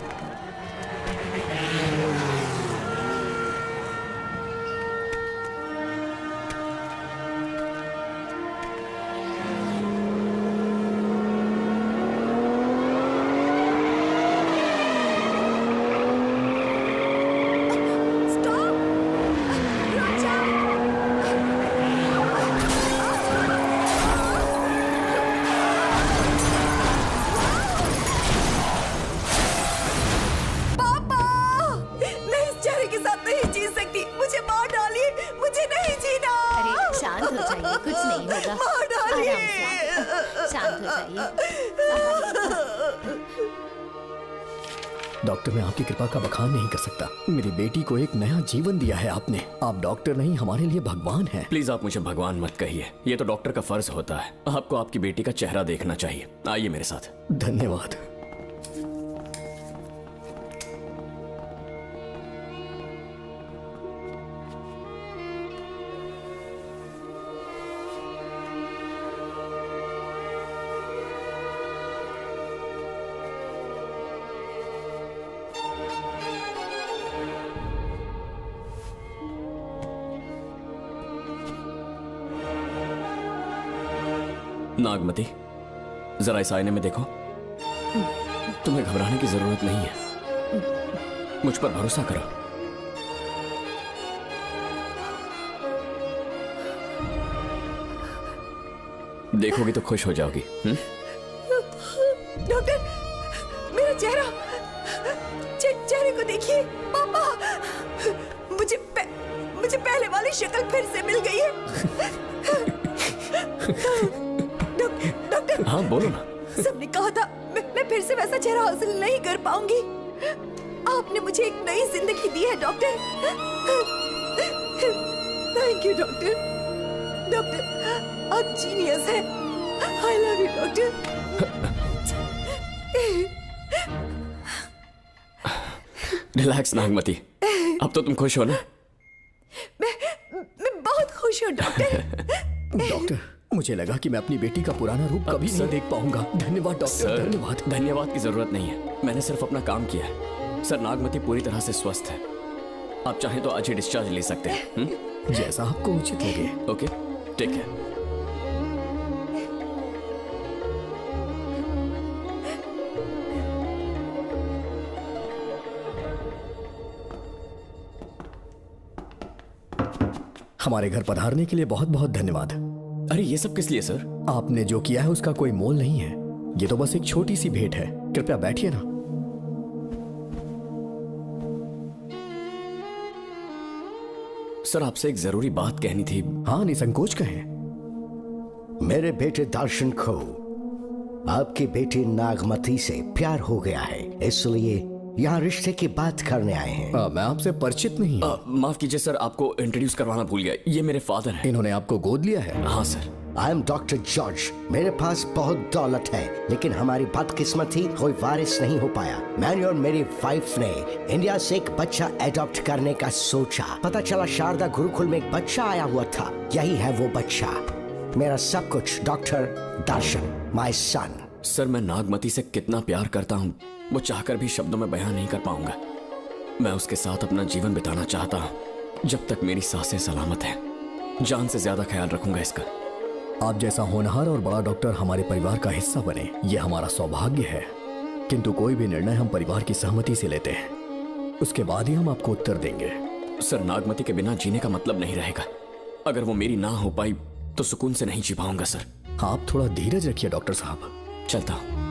डॉक्टर, मैं आपकी कृपा का बखान नहीं कर सकता। मेरी बेटी को एक नया जीवन दिया है आपने। आप डॉक्टर नहीं, हमारे लिए भगवान हैं। प्लीज आप मुझे भगवान मत कहिए, ये तो डॉक्टर का फर्ज होता है। आपको आपकी बेटी का चेहरा देखना चाहिए। आइए मेरे साथ। धन्यवाद। नागमती, जरा इस आईने में देखो। तुम्हें घबराने की जरूरत नहीं है, मुझ पर भरोसा करो। देखोगी तो खुश हो जाओगी। डॉक्टर, मेरा चेहरा, चेहरे को देखिए। पापा, मुझे पहले वाली शक्ल फिर से मिल गई है। डॉक्टर, हाँ बोलो ना। सबने कहा था मैं फिर से वैसा चेहरा हासिल नहीं कर पाऊंगी। आपने मुझे एक नई जिंदगी दी है doctor. Thank you doctor. Doctor, आप जीनियस हैं। I love you doctor. Relax Nagmati, अब तो तुम खुश हो ना? मैं बहुत खुश हूँ डॉक्टर। डॉक्टर, मुझे लगा कि मैं अपनी बेटी का पुराना रूप कभी नहीं देख पाऊंगा। धन्यवाद डॉक्टर, धन्यवाद। धन्यवाद की जरूरत नहीं है, मैंने सिर्फ अपना काम किया है। सर, नागमती पूरी तरह से स्वस्थ है। आप चाहें तो आज ही डिस्चार्ज ले सकते हैं। जैसा आपको उचित लगे। Okay, take care. हमारे घर पधारने के लिए बहुत बहुत धन्यवाद। अरे ये सब किस लिए सर? आपने जो किया है उसका कोई मोल नहीं है। ये तो बस एक छोटी सी भेंट है। कृपया बैठिए ना। सर, आपसे एक जरूरी बात कहनी थी। हाँ, निसंकोच कहें। मेरे बेटे दर्शन को आपकी बेटी नागमती से प्यार हो गया है, इसलिए यहाँ रिश्ते की बात करने आए हैं। मैं आपसे परिचित नहीं। माफ कीजिए सर, आपको इंट्रोड्यूस करवाना भूल गया। ये मेरे फादर हैं। इन्होंने आपको गोद लिया है? हाँ sir. I am doctor George. मेरे पास बहुत दौलत है, लेकिन हमारी बदकिस्मती कोई वारिस नहीं हो पाया। मैंने और मेरी वाइफ ने इंडिया से एक बच्चा एडॉप्ट करने का सोचा। पता चला शारदा गुरुकुल में एक बच्चा आया हुआ था। यही है वो बच्चा, मेरा सब कुछ। Doctor Darshan, my son. Sir, मैं नागमती से कितना प्यार करता हूँ वो चाहकर भी शब्दों में बयान नहीं कर पाऊंगा। मैं उसके साथ अपना जीवन बिताना चाहता हूँ जब तक मेरी सांसें सलामत हैं। जान से ज्यादा ख्याल रखूंगा इसका। आप जैसा होनहार और बड़ा डॉक्टर हमारे परिवार का हिस्सा बने, ये हमारा सौभाग्य है। किंतु कोई भी निर्णय हम परिवार की सहमति से लेते हैं, उसके बाद ही हम आपको उत्तर देंगे। सर, नागमती के बिना जीने का मतलब नहीं रहेगा। अगर वो मेरी ना हो पाई तो सुकून से नहीं जी पाऊंगा सर। आप थोड़ा धीरज रखिए डॉक्टर साहब। चलता हूं।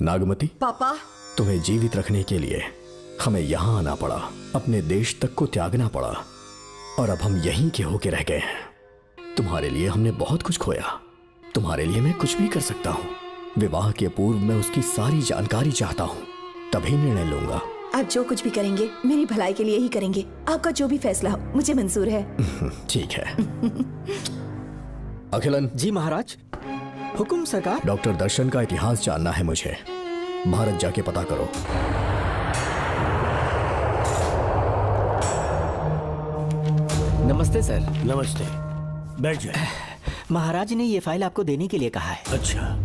नागमती, पापा, तुम्हें जीवित रखने के लिए हमें यहाँ आना पड़ा, अपने देश तक को त्यागना पड़ा, और अब हम यहीं के होके रह गए हैं। तुम्हारे लिए हमने बहुत कुछ खोया। तुम्हारे लिए मैं कुछ भी कर सकता हूँ। विवाह के पूर्व मैं उसकी सारी जानकारी चाहता हूँ, तभी निर्णय लूंगा। आप जो कुछ भी करेंगे मेरी भलाई के लिए ही करेंगे। आपका जो भी फैसला हो मुझे मंजूर है। ठीक है। अखिलन। जी महाराज। हुकुम सरकार। डॉक्टर दर्शन का इतिहास जानना है मुझे। भारत जाके पता करो। नमस्ते सर। नमस्ते, बैठ जाए। महाराज ने ये फाइल आपको देने के लिए कहा है। अच्छा।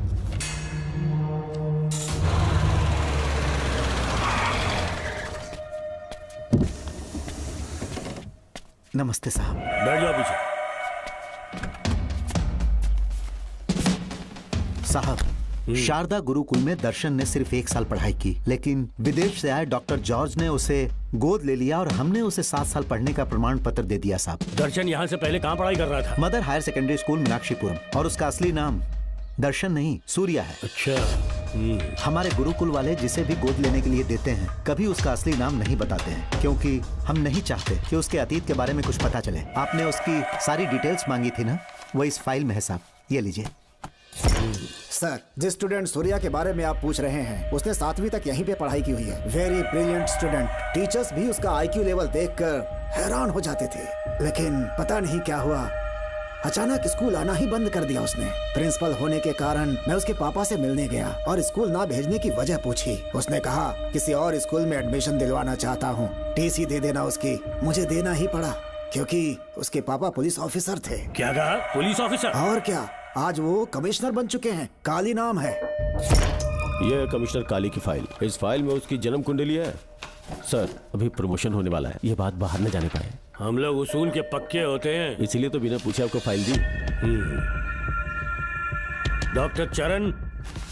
नमस्ते साहब। बैठ जाओ पीछे। साहब, शारदा गुरुकुल में दर्शन ने सिर्फ 1 साल पढ़ाई की, लेकिन विदेश से आए डॉक्टर जॉर्ज ने उसे गोद ले लिया और हमने उसे 7 साल पढ़ने का प्रमाण पत्र दे दिया साहब। दर्शन यहाँ से पहले कहाँ पढ़ाई कर रहा था? Mother higher secondary school Meenakshipuram, और उसका असली नाम दर्शन नहीं सूर्या है। अच्छा, हमारे गुरुकुल वाले जिसे भी गोद लेने के लिए देते हैं कभी उसका असली नाम नहीं बताते हैं, क्योंकि हम नहीं चाहते कि उसके अतीत के बारे में कुछ पता चले। आपने उसकी सारी डिटेल्स मांगी थी ना, वो इस फाइल में है साहब, ये लीजिए। सर, जिस स्टूडेंट सूर्या के बारे में आप पूछ रहे हैं उसने 7वीं तक यहीं पे पढ़ाई की हुई है। Very brilliant student. टीचर्स भी उसका IQ लेवल देखकर हैरान हो जाते थे, लेकिन पता नहीं क्या हुआ, अचानक स्कूल आना ही बंद कर दिया उसने। प्रिंसिपल होने के कारण मैं उसके पापा से मिलने गया और स्कूल ना भेजने की वजह पूछी। उसने कहा किसी और स्कूल में एडमिशन दिलवाना चाहता हूँ, TC दे देना उसकी। मुझे देना ही पड़ा क्योंकि उसके पापा पुलिस ऑफिसर थे। क्या कहा? Police officer? और क्या, आज वो कमिश्नर बन चुके हैं। काली नाम है। यह है कमिश्नर काली की फाइल। इस फाइल में उसकी जन्म कुंडली है। सर, अभी प्रमोशन होने वाला है, ये बात बाहर न जाने पाए। हम लोग उसूल के पक्के होते हैं, इसीलिए तो बिना पूछे आपको फाइल दी। डॉक्टर चरण,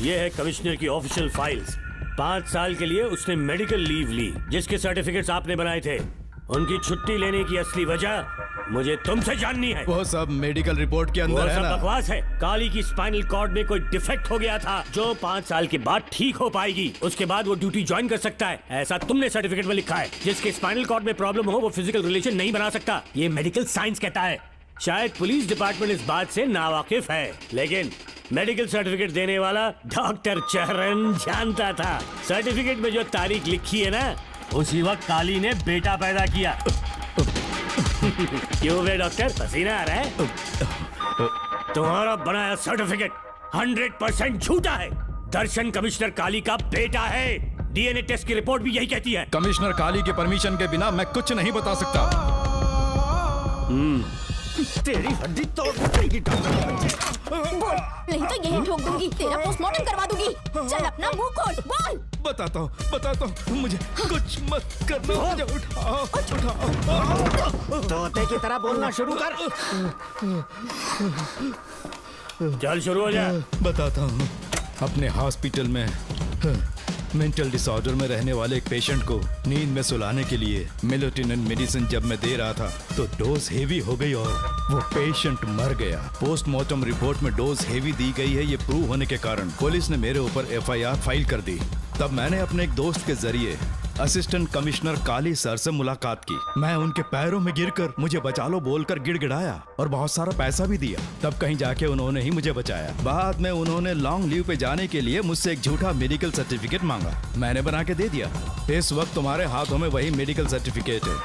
ये है कमिश्नर की ऑफिशियल फाइल्स। 5 साल के लिए उसने मेडिकल लीव ली, जिसके सर्टिफिकेट्स आपने बनाए थे। उनकी छुट्टी लेने की असली वजह मुझे तुमसे जाननी है। वो सब मेडिकल रिपोर्ट के अंदर है ना? बकवास है। काली की स्पाइनल कॉर्ड में कोई डिफेक्ट हो गया था जो 5 साल के बाद ठीक हो पाएगी। उसके बाद वो ड्यूटी ज्वाइन कर सकता है, ऐसा तुमने सर्टिफिकेट में लिखा है। जिसके स्पाइनल कॉर्ड में प्रॉब्लम हो वो फिजिकल रिलेशन नहीं बना सकता, ये मेडिकल साइंस कहता है। शायद पुलिस डिपार्टमेंट इस बात से नावाकिफ है, लेकिन मेडिकल सर्टिफिकेट देने वाला डॉक्टर चरण जानता था। सर्टिफिकेट में जो तारीख लिखी है ना, उसी वक्त काली ने बेटा पैदा किया। क्यों बे डॉक्टर, पसीना आ रहा है? तुम्हारा बनाया सर्टिफिकेट 100% झूठा है। दर्शन कमिश्नर काली का बेटा है। DNA टेस्ट की रिपोर्ट भी यही कहती है। कमिश्नर काली के परमिशन के बिना मैं कुछ नहीं बता सकता। तेरी हड्डी तोड़ देगी नहीं तो यही ठोक दूंगी, तेरा पोस्टमार्टम करवा दूंगी। चल अपना मुंह खोल, बोल। बताता हूँ, मुझे कुछ मत करना, मुझे उठाओ। तोते की तरह बोलना शुरू कर। चल शुरू हो जा। बताता हूँ, अपने हॉस्पिटल में मेंटल डिसऑर्डर में रहने वाले एक पेशेंट को नींद में सुलाने के लिए मेलेटोनिन मेडिसिन जब मैं दे रहा था तो डोज हेवी हो गई और वो पेशेंट मर गया। पोस्टमार्टम रिपोर्ट में डोज हेवी दी गई है, ये प्रूव होने के कारण पुलिस ने मेरे ऊपर FIR फाइल कर दी। तब मैंने अपने एक दोस्त के जरिए असिस्टेंट कमिश्नर काली सर से मुलाकात की। मैं उनके पैरों में गिरकर मुझे बचा लो बोलकर गिड़गिड़ाया और बहुत सारा पैसा भी दिया। तब कहीं जाके उन्होंने ही मुझे बचाया। बाद में उन्होंने लॉन्ग लीव पे जाने के लिए मुझसे एक झूठा मेडिकल सर्टिफिकेट मांगा, मैंने बना के दे दिया। इस वक्त तुम्हारे हाथों में वही मेडिकल सर्टिफिकेट है।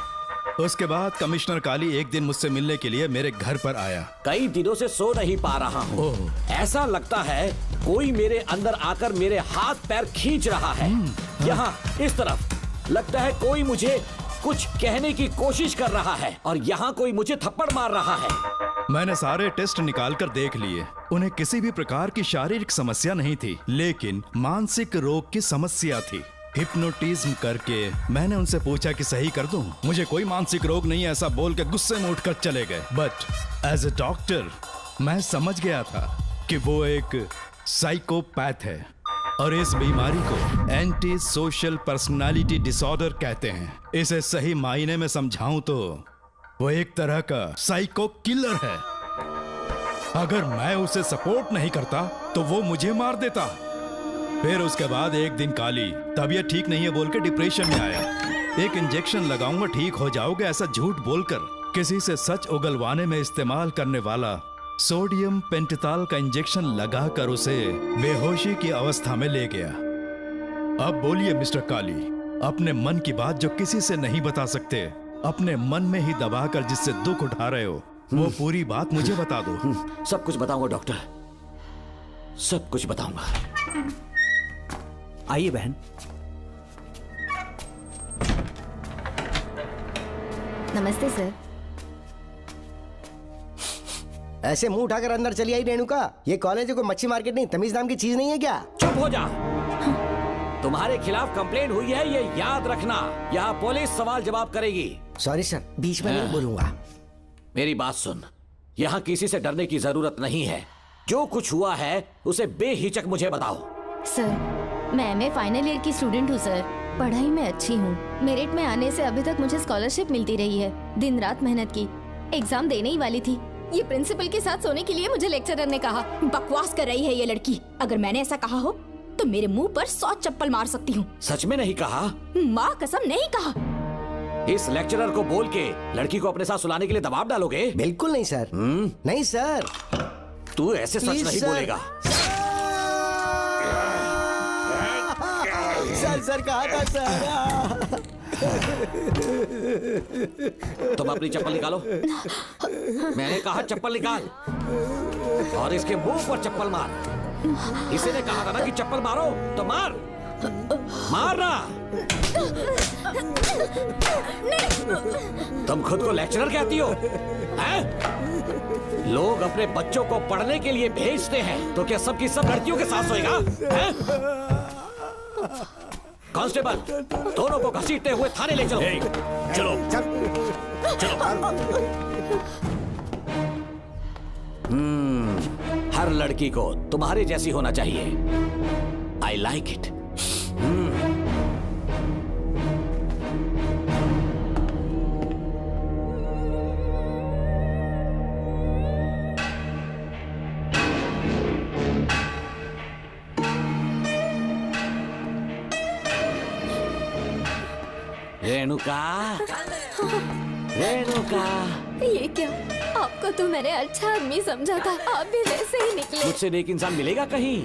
उसके बाद कमिश्नर काली एक दिन मुझसे मिलने के लिए मेरे घर पर आया। कई दिनों से सो नहीं पा रहा हूँ। ऐसा लगता है कोई मेरे अंदर आकर मेरे हाथ पैर खींच रहा है। यहाँ इस तरफ लगता है कोई मुझे कुछ कहने की कोशिश कर रहा है और यहाँ कोई मुझे थप्पड़ मार रहा है। मैंने सारे टेस्ट निकाल कर देख लिए, उन्हें किसी भी प्रकार की शारीरिक समस्या नहीं थी, लेकिन मानसिक रोग की समस्या थी। हिप्नोटिज्म करके मैंने उनसे पूछा कि सही कर दूं। मुझे कोई मानसिक रोग नहीं है ऐसा बोल के गुस्से में उठकर चले गए। बट एज ए डॉक्टर मैं समझ गया था कि वो एक साइकोपैथ है और इस बीमारी को एंटी सोशल पर्सनालिटी डिसऑर्डर कहते हैं। इसे सही मायने में समझाऊं तो वो एक तरह का साइको किलर है। अगर मैं उसे सपोर्ट नहीं करता तो वो मुझे मार देता। फिर उसके बाद एक दिन काली तबीयत ठीक नहीं है बोल के डिप्रेशन में आया। एक इंजेक्शन लगाऊंगा ठीक हो जाओगे ऐसा झूठ बोलकर किसी से सच उगलवाने में इस्तेमाल करने वाला सोडियम पेंटोथॉल का इंजेक्शन लगाकर उसे बेहोशी की अवस्था में ले गया। अब बोलिए मिस्टर काली, अपने मन की बात जो किसी से नहीं बता सकते, अपने मन में ही दबाकर जिससे दुख उठा रहे हो, वो पूरी बात मुझे बता दो। सब कुछ बताऊंगा डॉक्टर, सब कुछ बताऊंगा। आइए बहन। नमस्ते सर। ऐसे मुंह उठाकर अंदर चली आई रेणुका। ये कॉलेज है कोई मच्छी मार्केट नहीं, तमीज नाम की चीज नहीं है क्या? चुप हो जा। तुम्हारे खिलाफ कंप्लेंट हुई है ये याद रखना। यहाँ पुलिस सवाल जवाब करेगी। सॉरी सर, बीच में नहीं बोलूंगा। मेरी बात सुन, यहाँ किसी से डरने की जरूरत नहीं है। जो कुछ हुआ है उसे बेहिचक मुझे बताओ। सर मैं MA फाइनल ईयर की स्टूडेंट हूँ सर। पढ़ाई में अच्छी हूँ। मेरिट में आने से अभी तक मुझे स्कॉलरशिप मिलती रही है। दिन रात मेहनत की, एग्जाम देने ही वाली थी। ये प्रिंसिपल के साथ सोने के लिए मुझे लेक्चरर ने कहा। बकवास कर रही है ये लड़की। अगर मैंने ऐसा कहा हो तो मेरे मुंह पर 100 चप्पल मार सकती हूँ। सच में नहीं कहा? माँ कसम नहीं कहा। इस लेक्चरर को बोल के लड़की को अपने साथ सुलाने के लिए दबाव डालोगे? बिल्कुल नहीं सर। नहीं सर। तू ऐसे सच Please, नहीं sir. बोलेगा। सर कहा था सर। तुम अपनी चप्पल निकालो। मैंने कहा चप्पल निकाल और इसके मुंह पर चप्पल मार। इसी ने कहा था ना कि चप्पल मारो तो मार, मारना। तुम खुद को लेक्चरर कहती हो हैं? लोग अपने बच्चों को पढ़ने के लिए भेजते हैं तो क्या सबकी सब लड़कियों के साथ सोएगा? कांस्टेबल, दोनों को घसीटते हुए थाने ले चलो। चलो हर लड़की को तुम्हारे जैसी होना चाहिए। I like it. Renuka, Renuka. ये क्या? आपको तो मैंने अच्छा आदमी समझा था, आप भी वैसे ही निकले। मुझसे नेक इंसान मिलेगा कहीं?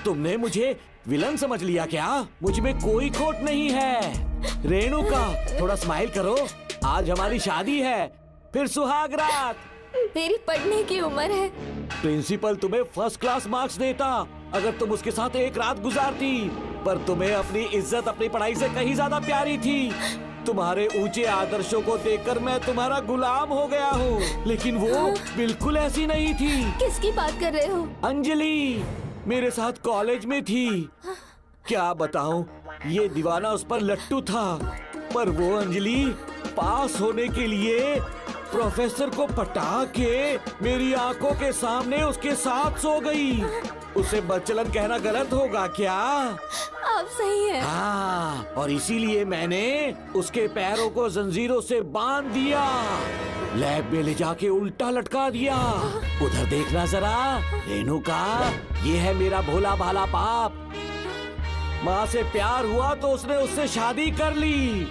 तुमने मुझे विलन समझ लिया क्या? मुझ में कोई खोट नहीं है। रेणुका, थोड़ा स्माइल करो। आज हमारी शादी है, फिर सुहाग रात। मेरी पढ़ने की उम्र है। प्रिंसिपल तुम्हें फर्स्ट क्लास मार्क्स देता अगर तुम उसके साथ एक रात गुजारती, पर तुम्हें अपनी इज्जत अपनी पढ़ाई से कहीं ज्यादा प्यारी थी। तुम्हारे ऊंचे आदर्शों को देखकर मैं तुम्हारा गुलाम हो गया हूँ, लेकिन वो बिल्कुल ऐसी नहीं थी। किसकी बात कर रहे हो? अंजलि मेरे साथ कॉलेज में थी। क्या बताऊं, ये दीवाना उस पर लट्टू था, पर वो अंजलि पास होने के लिए प्रोफेसर को पटा के मेरी आंखों के सामने उसके साथ सो गई। उसे बदचलन कहना गलत होगा क्या? आप सही हैं। हाँ, और इसीलिए मैंने उसके पैरों को जंजीरों से बांध दिया, लैब में ले जाके उल्टा लटका दिया। उधर देखना जरा रेणुका, ये है मेरा भोला भाला बाप। माँ से प्यार हुआ तो उसने उससे शादी कर ली।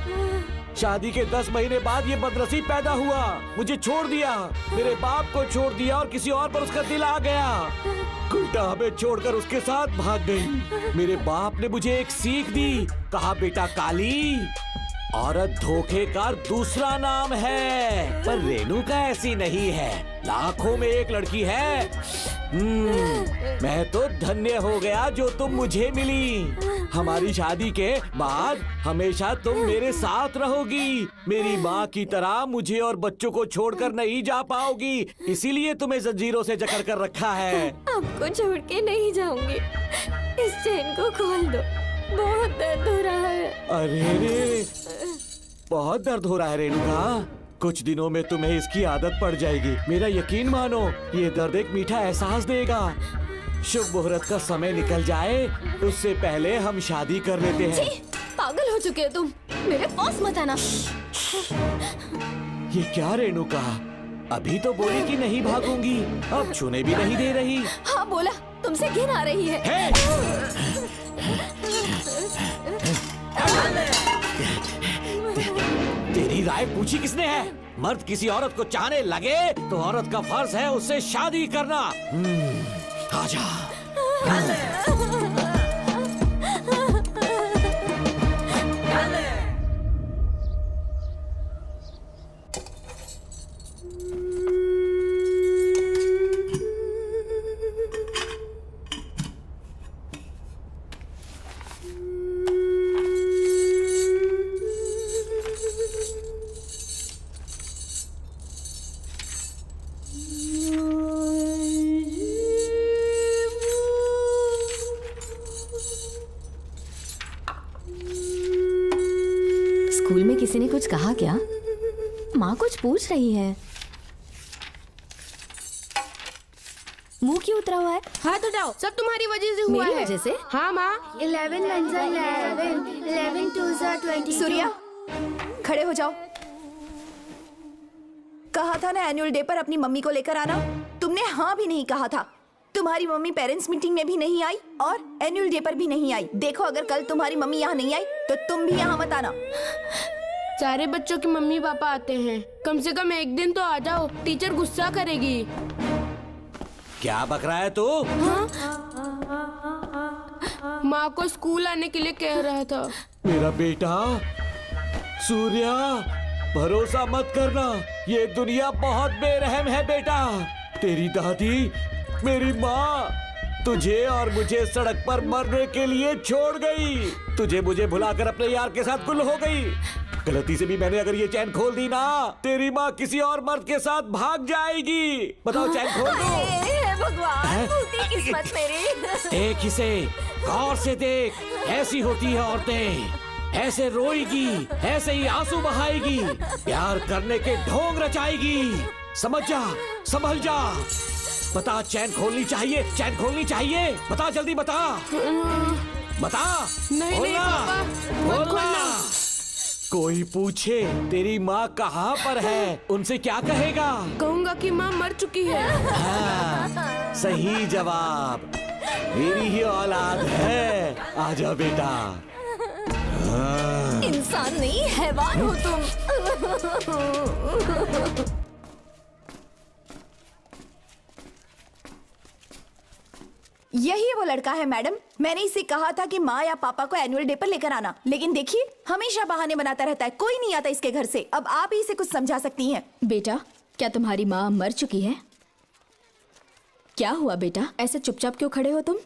शादी के 10 महीने बाद ये बदनसीब पैदा हुआ, मुझे छोड़ दिया, मेरे बाप को छोड़ दिया और किसी और पर उसका दिल आ गया। उल्टा हमें छोड़कर उसके साथ भाग गई। मेरे बाप ने मुझे एक सीख दी, कहा बेटा काली, औरत धोखे का दूसरा नाम है, पर रेणुका ऐसी नहीं है, लाखों में एक लड़की है। मैं तो धन्य हो गया जो तुम मुझे मिली। हमारी शादी के बाद हमेशा तुम मेरे साथ रहोगी। मेरी माँ की तरह मुझे और बच्चों को छोड़कर नहीं जा पाओगी, इसीलिए तुम्हें जंजीरों से जकड़ कर रखा है। आपको छोड़ के नहीं जाऊंगी। इस चेन को खोल दो, बहुत दर्द हो रहा है। अरे रे, बहुत दर्द हो रहा है रेणुका। कुछ दिनों में तुम्हें इसकी आदत पड़ जाएगी, मेरा यकीन मानो। ये दर्द एक मीठा एहसास देगा। शुभ मुहूर्त का समय निकल जाए उससे पहले हम शादी कर लेते हैं। पागल हो चुके हो तुम, मेरे पास मत आना। ये क्या रेणुका, अभी तो बोली कि नहीं भागूंगी, अब छूने भी नहीं दे रही। हाँ बोला, तुमसे घिन आ रही है। तेरी राय पूछी किसने है? मर्द किसी औरत को चाहने लगे तो औरत का फर्ज है उससे शादी करना। आजा। स्कूल में किसी ने कुछ कहा क्या? माँ कुछ पूछ रही है। मुंह क्यों उतरा हुआ है? हाथ उठाओ, सब तुम्हारी वजह से हुआ है। मेरी वजह से? हाँ माँ। 11 1 11 11 2 22। सूर्या, खड़े हो जाओ। कहा था ना एनुअल डे पर अपनी मम्मी को लेकर आना, तुमने हाँ भी नहीं कहा था। तुम्हारी मम्मी पेरेंट्स मीटिंग में भी नहीं आई और एनुअल डे पर भी नहीं आई। देखो अगर कल तुम्हारी मम्मी यहाँ नहीं आई तो तुम भी यहाँ मत आना। सारे बच्चों की मम्मी पापा आते हैं, कम से कम एक दिन तो आ जाओ, टीचर गुस्सा करेगी। क्या बक रहा है तू? माँ को स्कूल आने के लिए कह रहा था। मेरा बेटा सूर्या, भरोसा मत करना, ये दुनिया बहुत बेरहम है बेटा। तेरी दादी, मेरी माँ तुझे और मुझे सड़क पर मरने के लिए छोड़ गई। तुझे मुझे भुलाकर अपने यार के साथ गुल हो गई। गलती से भी मैंने अगर ये चैन खोल दी ना, तेरी माँ किसी और मर्द के साथ भाग जाएगी। बताओ चैन खोल दो। भगवान, टूटी किस्मत मेरी। देख इसे, गौर से देख, ऐसी होती है औरतें, ऐसे रोएगी, ऐसे ही आंसू बहाएगी, प्यार करने के ढोंग रचाएगी। समझ जा, संभल जा। बता, चैन खोलनी चाहिए, चैन खोलनी चाहिए। बता जल्दी बता, बता। नहीं नहीं पापा, मत खोलना। कोई पूछे तेरी माँ कहाँ पर है, उनसे क्या कहेगा? कहूँगा कि माँ मर चुकी है। हाँ, सही जवाब, मेरी ही औलाद है। आजा बेटा। हाँ। इंसान नहीं, हैवान हो तुम। यही वो लड़का है मैडम। मैंने इसे कहा था कि माँ या पापा को एनुअल डे पर लेकर आना, लेकिन देखिए हमेशा बहाने बनाता रहता है, कोई नहीं आता इसके घर से। अब आप ही इसे कुछ समझा सकती हैं। बेटा, क्या तुम्हारी माँ मर चुकी है? क्या हुआ बेटा, ऐसे चुपचाप क्यों खड़े हो तुम?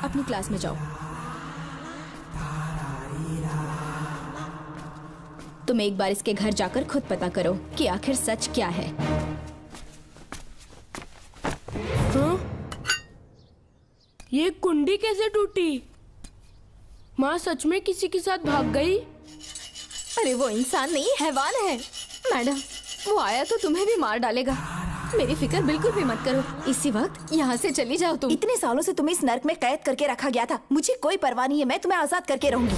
अपनी क्लास में जाओ। तुम एक बार इसके घर जाकर खुद पता करो कि आखिर सच क्या है। ये कुंडी कैसे टूटी? माँ सच में किसी के साथ भाग गई? अरे वो इंसान नहीं, हैवान है। मैडम, वो आया तो तुम्हें भी मार डालेगा। मेरी फिक्र बिल्कुल भी मत करो। इसी वक्त यहाँ से चली जाओ तुम। इतने सालों से तुम्हें इस नर्क में कैद करके रखा गया था, मुझे कोई परवाह नहीं है, मैं तुम्हें आजाद करके रहूंगी।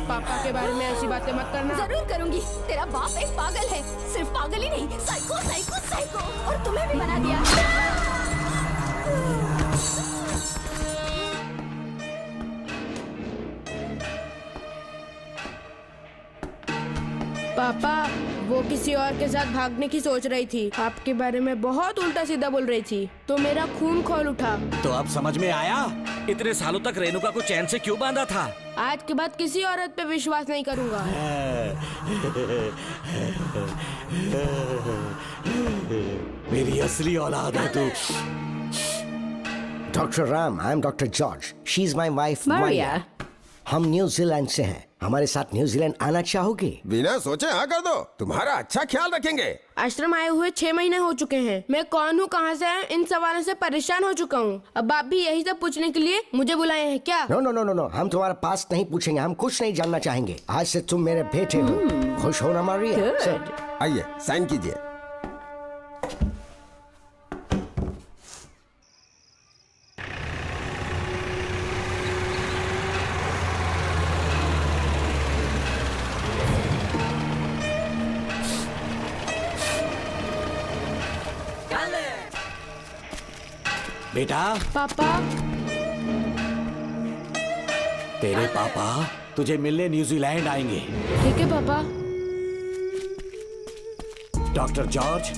पापा के बारे में ऐसी बातें मत करना। जरूर करूंगी। तेरा बाप एक पागल है, सिर्फ पागल ही नहीं, साइको साइको साइको, और तुम्हें भी बना दिया। पापा, वो किसी और के साथ भागने की सोच रही थी, आपके बारे में बहुत उल्टा सीधा बोल रही थी, तो मेरा खून खौल उठा। तो अब समझ में आया इतने सालों तक रेणुका को चैन से क्यों बांधा था? आज के बाद किसी औरत पे विश्वास नहीं करूंगा। मेरी असली औलाद है तू। Doctor Ram, I am doctor George, she is my wife Maria. हम न्यूजीलैंड से हैं, हमारे साथ न्यूजीलैंड आना चाहोगे? बिना सोचे हाँ कर दो, तुम्हारा अच्छा ख्याल रखेंगे। आश्रम आए हुए 6 महीने हो चुके हैं। मैं कौन हूँ, कहाँ से आया, इन सवालों से परेशान हो चुका हूँ। अब आप भी यही सब पूछने के लिए मुझे बुलाए हैं क्या? No no no no no, हम तुम्हारा पास नहीं पूछेंगे, हम कुछ नहीं जानना चाहेंगे। आज से तुम मेरे बेटे हो। खुश हो ना मारिया? आइए साइन कीजिए। बेटा। पापा। तेरे पापा तुझे मिलने न्यूजीलैंड आएंगे। ठीक है पापा। डॉक्टर जॉर्ज,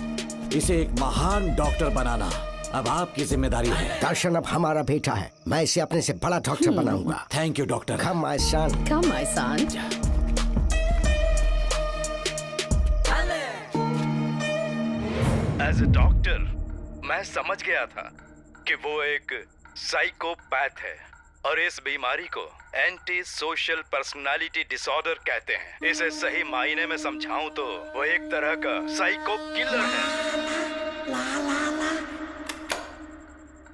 इसे एक महान डॉक्टर बनाना अब आपकी जिम्मेदारी है। दर्शन अब हमारा बेटा है, मैं इसे अपने से बड़ा डॉक्टर बनाऊंगा। Thank you doctor. Come my son. Come my son. As a doctor मैं समझ गया था कि वो एक साइकोपैथ है और इस बीमारी को एंटी सोशल पर्सनालिटी डिसऑर्डर कहते हैं। इसे सही मायने में समझाऊं तो वो एक तरह का साइको किलर है।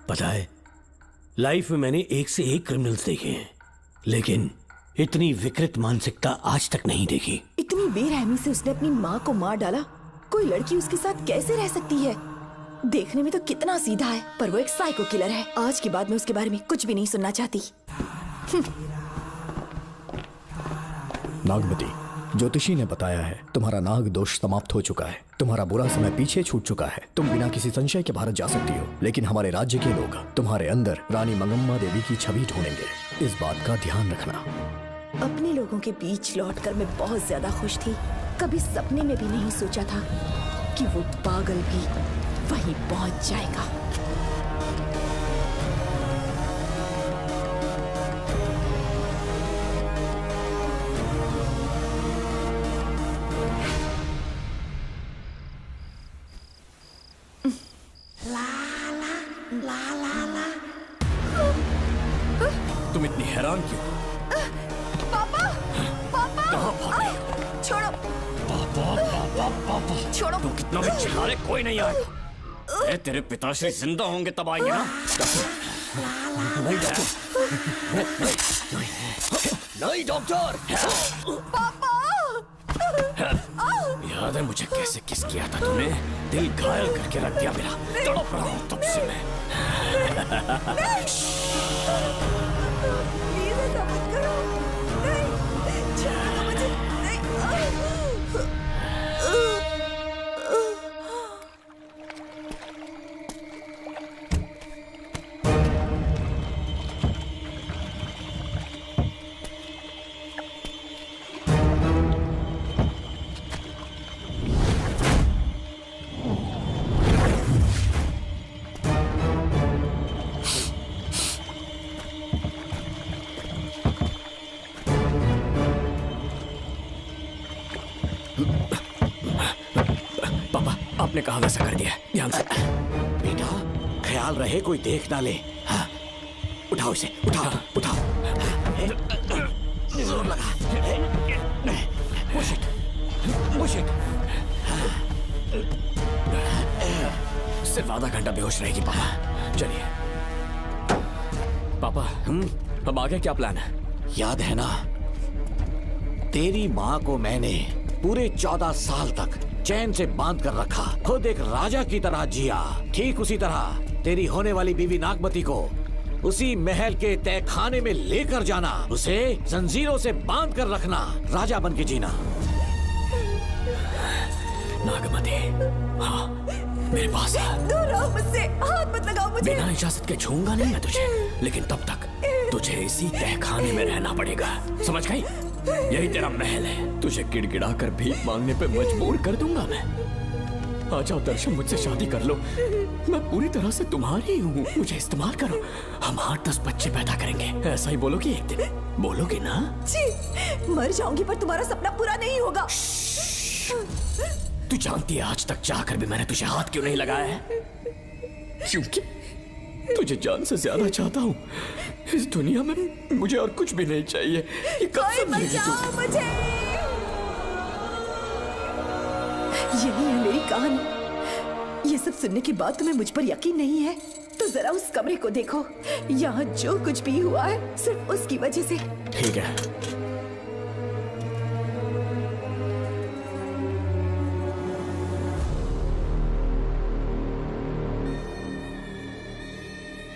पता है, लाइफ में मैंने एक से एक क्रिमिनल्स देखे हैं, लेकिन इतनी विकृत मानसिकता आज तक नहीं देखी। इतनी बेरहमी से उसने अपनी माँ को मार डाला। कोई लड़की उसके साथ कैसे रह सकती है? देखने में तो कितना सीधा है, पर वो एक साइको किलर है। आज के बाद मैं उसके बारे में कुछ भी नहीं सुनना चाहती। नागमती, ज्योतिषी ने बताया है तुम्हारा नाग दोष समाप्त हो चुका है, तुम्हारा बुरा समय पीछे छूट चुका है, तुम बिना किसी संशय के भारत जा सकती हो। लेकिन हमारे राज्य के लोग तुम्हारे अंदर रानी मंगम्मा देवी की छवि ढूंढेंगे, इस बात का ध्यान रखना। अपने लोगों के बीच लौटकर मैं बहुत ज्यादा खुश थी। कभी सपने में भी नहीं सोचा था कि वो पागल भी वहीं पहुंच जाएगा। तुम इतनी हैरान क्यों? पापा, पापा, कहाँ भाग रही हो? छोड़ो, पापा, छोड़ो। तू कितना भी चिल्ला ले, कोई नहीं आएगा। तेरे पिताश्री जिंदा होंगे तब आएंगे ना। नहीं डॉक्टर, नहीं डॉक्टर। पापा, याद है मुझे कैसे किस किया था तूने? दिल घायल करके रख दिया मेरा, तड़प रहा हूँ तब से मैं। प्लीज ऐसा मत करो। नहीं, छोड़ो मुझे। आपने कहा वैसा कर दिया, ध्यान से। बेटा, ख्याल रहे कोई देख ना ले। हाँ, उठाओ इसे, उठाओ, उठाओ। जोर लगा। Push it, push it। सिर्फ आधा घंटा बेहोश रहेगी पापा। चलिए पापा, अब आगे क्या प्लान है? याद है ना, तेरी माँ को मैंने पूरे 14 साल तक चैन से बांध कर रखा, खुद एक राजा की तरह जिया। ठीक उसी तरह तेरी होने वाली बीवी नागमती को उसी महल के तहखाने में लेकर जाना, उसे जंजीरों से बांध कर रखना, राजा बन के जीना। नागमती, हाँ, मेरे पास है। दूर रहो मुझसे, हाथ मत लगाओ मुझे। बिना इजाजत के छूंगा नहीं मैं तुझे, लेकिन तब तक तुझे इसी तहखाने में रहना पड़ेगा, समझ गई? यही तेरा महल है। तुझे गिड़गिड़ा कर भीख मांगने पे मजबूर कर दूंगा मैं। आ जाओ दर्शन, मुझसे शादी कर लो, मैं पूरी तरह से तुम्हारी हूँ, मुझे इस्तेमाल करो। हम 8-10 बच्चे पैदा करेंगे, ऐसा ही बोलोगी एक दिन? बोलोगी ना? जी, मर जाऊंगी पर तुम्हारा सपना पूरा नहीं होगा। तू जानती है आज तक जाकर भी मैंने तुझे हाथ क्यों नहीं लगाया है? क्योंकि तुझे जान से ज्यादा चाहता हूँ। इस दुनिया में मुझे और कुछ भी नहीं चाहिए। ये कब समझेगी तू? मुझे यही है मेरी कहानी। ये सब सुनने के बाद तुम्हें मुझ पर यकीन नहीं है तो जरा उस कमरे को देखो। यहाँ जो कुछ भी हुआ है सिर्फ उसकी वजह से। ठीक है,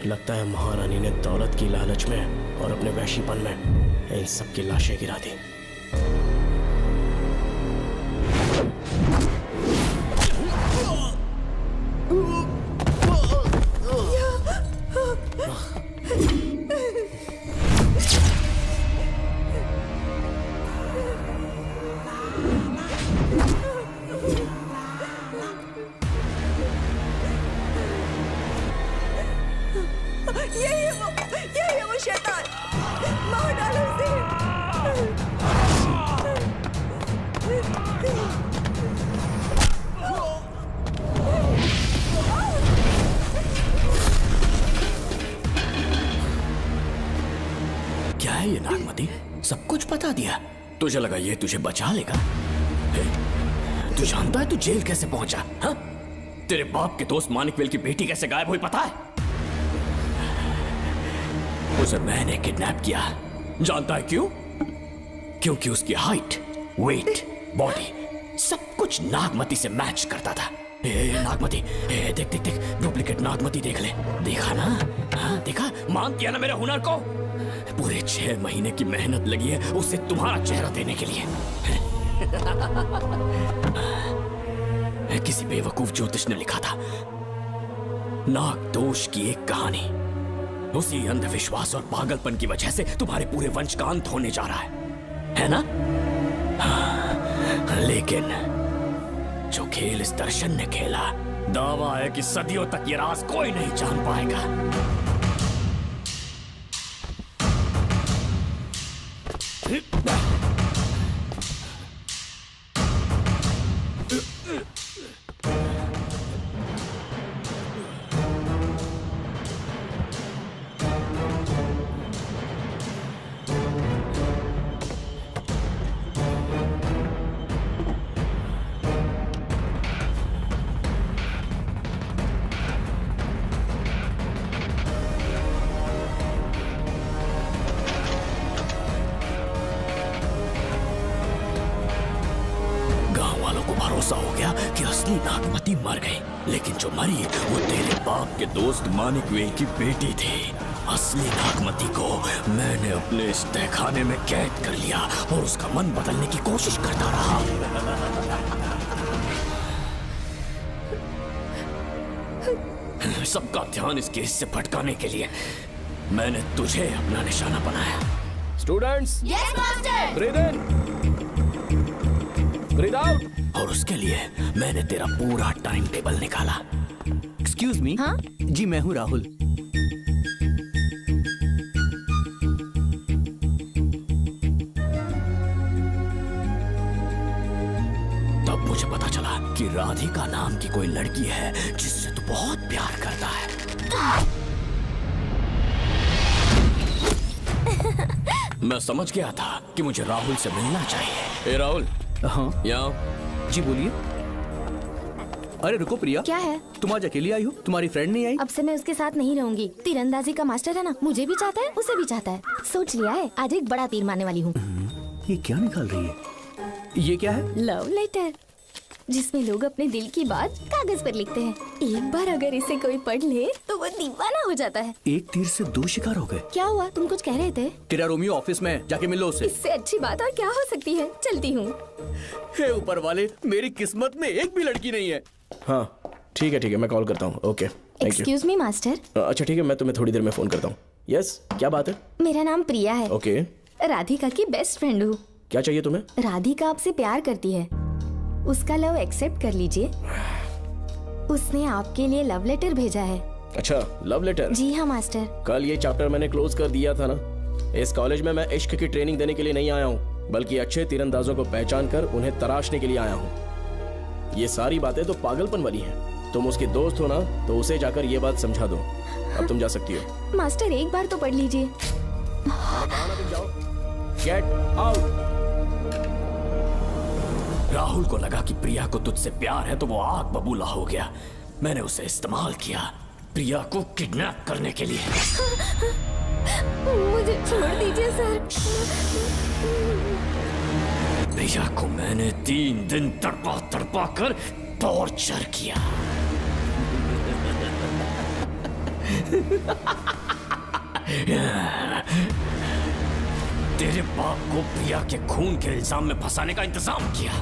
लगता है महारानी ने दौलत की लालच में और अपने वैशीपन में इन सब की लाशें गिरा दी। यही है वो शैतान। मार डालो क्या है ये नागमती? सब कुछ बता दिया। तुझे लगा ये तुझे बचा लेगा? तू जानता है तू जेल कैसे पहुंचा? हाँ? तेरे बाप के दोस्त मानिकवेल की बेटी कैसे गायब हुई पता है? उसे मैंने किडनैप किया। जानता है क्यों? क्योंकि उसकी हाइट, वेट, बॉडी सब कुछ नागमती से मैच करता था। नागमती, देख देख देख, डुप्लीकेट नागमती देख ले। देखा ना? हाँ? देखा, मान दिया ना मेरे हुनर को। पूरे 6 महीने की मेहनत लगी है उसे तुम्हारा चेहरा देने के लिए। किसी बेवकूफ ज्योतिष ने लिखा था, नाग दोष की एक कहानी। उसी अंधविश्वास और पागलपन की वजह से तुम्हारे पूरे वंश का अंत होने जा रहा है ना? लेकिन जो खेल इस दर्शन ने खेला, दावा है कि सदियों तक ये राज कोई नहीं जान पाएगा। भरोसा हो गया कि असली नागमती मर गई, लेकिन जो मरी वो तेरे बाप के दोस्त मानिकवेल की बेटी थी। असली नागमती को मैंने अपने इस तहखाने में कैद कर लिया और उसका मन बदलने की कोशिश करता रहा। सबका ध्यान इस केस से भटकाने के लिए मैंने तुझे अपना निशाना बनाया। Students, yes master. ब्रीथ इन, ब्रीथ आउट। और उसके लिए मैंने तेरा पूरा टाइम टेबल निकाला। Excuse me. हाँ? जी मैं हूँ राहुल। तब मुझे पता चला कि राधिका नाम की कोई लड़की है जिससे तू बहुत प्यार करता है। मैं समझ गया था कि मुझे राहुल से मिलना चाहिए। ए राहुल। हाँ यहाँ। जी बोलिए। अरे रुको प्रिया, क्या है? तुम आज अकेली आई हो? तुम्हारी फ्रेंड नहीं आई? अब से मैं उसके साथ नहीं रहूंगी। तीरंदाजी का मास्टर है ना, मुझे भी चाहता है, उसे भी चाहता है। सोच लिया है, आज एक बड़ा तीर मारने वाली हूँ। ये क्या निकाल रही है? ये क्या है? लव लेटर, जिसमें लोग अपने दिल की बात कागज पर लिखते हैं। एक बार अगर इसे कोई पढ़ ले तो वो दीवाना हो जाता है। एक तीर से 2 शिकार हो गए। क्या हुआ? तुम कुछ कह रहे थे? तेरा रोमियो ऑफिस में, जाके मिल लो उससे। इससे अच्छी बात और क्या हो सकती है? चलती हूँ। हे ऊपर वाले, मेरी किस्मत में एक भी लड़की नहीं है। हाँ ठीक है, मैं कॉल करता हूँ। Okay, thank you. Excuse me master. अच्छा ठीक है, मैं तुम्हें थोड़ी देर में फोन करता हूँ। यस, क्या बात है? मेरा नाम प्रिया है। ओके। राधिका की बेस्ट फ्रेंड हूँ। क्या चाहिए तुम्हें? राधिका आपसे प्यार करती है, उसका लव एक्सेप्ट कर लीजिए। उसने आपके लिए लव लेटर भेजा है। अच्छा, लव लेटर? जी हाँ मास्टर। कल ये चैप्टर मैंने क्लोज कर दिया था ना। इस कॉलेज में मैं इश्क की ट्रेनिंग देने के लिए नहीं आया हूँ, बल्कि अच्छे तीरंदाजों को पहचान कर उन्हें तराशने के लिए आया हूँ। ये सारी बातें तो पागलपन वाली हैं। तुम उसकी दोस्त हो ना, तो उसे जाकर ये बात समझा दो। अब तुम जा सकती हो। मास्टर एक बार तो पढ़ लीजिए। Get out. राहुल को लगा कि प्रिया को तुझसे प्यार है तो वो आग बबूला हो गया। मैंने उसे इस्तेमाल किया प्रिया को किडनैप करने के लिए। मुझे छोड़ दीजिए सर। प्रिया को मैंने 3 दिन तड़पा कर टॉर्चर किया। तेरे बाप को प्रिया के खून के इल्जाम में फंसाने का इंतजाम किया।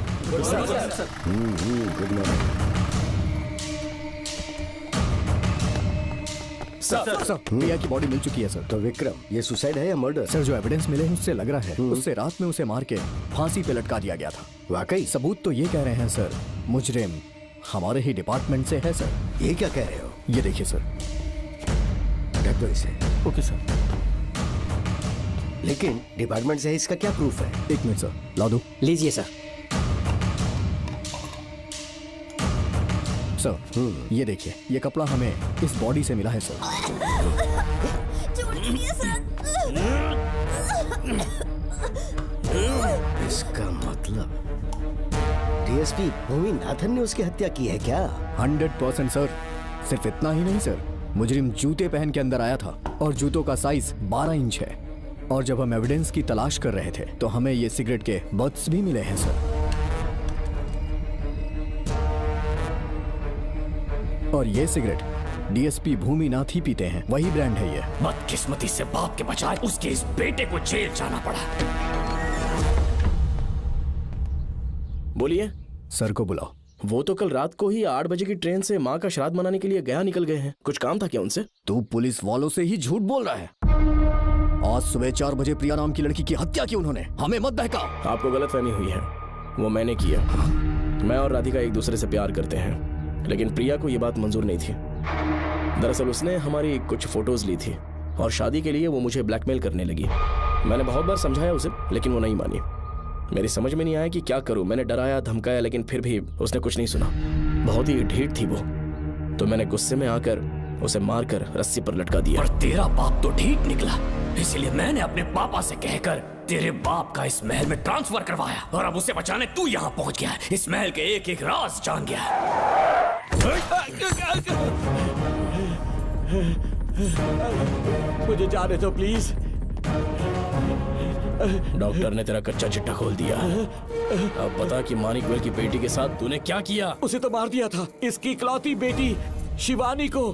सर, प्रिया की बॉडी मिल चुकी है सर। तो विक्रम, ये सुसाइड है या मर्डर? सर, जो एविडेंस मिले हैं उससे लग रहा है उससे रात में उसे मार के फांसी पे लटका दिया गया था। वाकई? सबूत तो ये कह रहे हैं सर, मुजरिम हमारे ही डिपार्टमेंट से है सर। ये क्या कह रहे हो? ये देखिए सर। ढक दो इसे। Okay sir. लेकिन डिपार्टमेंट से है, इसका क्या प्रूफ है? 1 मिनट सर, ला दो। लीजिए सर। सर, ये देखिए, ये कपड़ा हमें इस बॉडी से मिला है सर। इसका मतलब डीएसपी भूमि नाथन ने उसकी हत्या की है क्या? 100% सर। सिर्फ इतना ही नहीं सर, मुजरिम जूते पहन के अंदर आया था और जूतों का साइज 12 इंच है। और जब हम एविडेंस की तलाश कर रहे थे तो हमें ये सिगरेट के बट्स भी मिले हैं सर। और ये सिगरेट डीएसपी भूमिनाथ ही पीते हैं, वही ब्रांड है ये। बदकिस्मती से बाप के बजाय उसके इस बेटे को जेल जाना पड़ा। बोलिए। सर को बुलाओ। वो तो कल रात को ही 8 बजे की ट्रेन से माँ का श्राद्ध मनाने के लिए गया निकल गए हैं। कुछ काम था क्या उनसे? तू पुलिस वालों से ही झूठ बोल रहा है। आज सुबह 4 बजे प्रिया नाम की लड़की की हत्या की उन्होंने। हमें मत बहका। आपको गलतफहमी हुई है, वो मैंने किया। मैं और राधिका एक दूसरे से प्यार करते हैं, लेकिन प्रिया को ये बात मंजूर नहीं थी। दरअसल उसने हमारी कुछ फोटोज ली थी और शादी के लिए वो मुझे ब्लैकमेल करने लगी। मैंने बहुत बार समझाया उसे, लेकिन वो नहीं मानी। मेरी समझ में नहीं आया कि क्या करूं। मैंने डराया, धमकाया, लेकिन फिर भी उसने कुछ नहीं सुना। बहुत ही ढीठ थी वो, तो मैंने गुस्से में आकर उसे मारकर रस्सी पर लटका दिया। और तेरा बाप तो ढीठ निकला, इसलिए मैंने अपने पापा से कहकर तेरे बाप का इस महल में ट्रांसफर करवाया, और अब उसे बचाने तू यहाँ पहुँच गया है। इस महल के एक एक राज जान गया है। मुझे जाने दो प्लीज। डॉक्टर ने तेरा कच्चा चिट्ठा खोल दिया। अब बता कि मानिकवेल की बेटी के साथ तूने क्या किया? उसे तो मार दिया था। इसकी इकलौती बेटी शिवानी को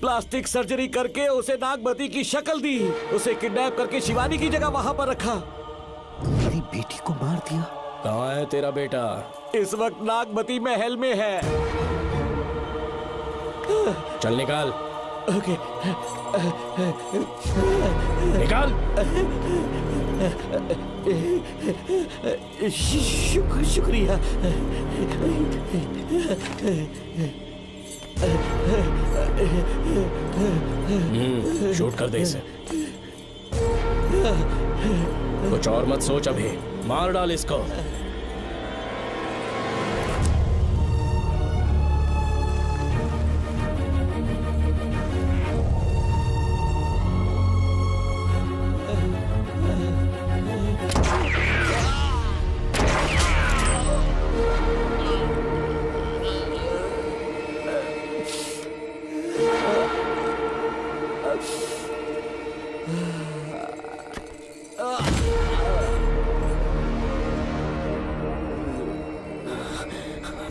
प्लास्टिक सर्जरी करके उसे नागमती की शक्ल दी। उसे किडनैप करके शिवानी की जगह वहां पर रखा। मेरी बेटी को मार दिया? कहाँ है तेरा बेटा? इस वक्त नागमती महल में है। चल निकाल। ओके। निकाल। शुक्रिया। शूट कर दे इसे। कुछ और मत सोच, अभी मार डाल इसको।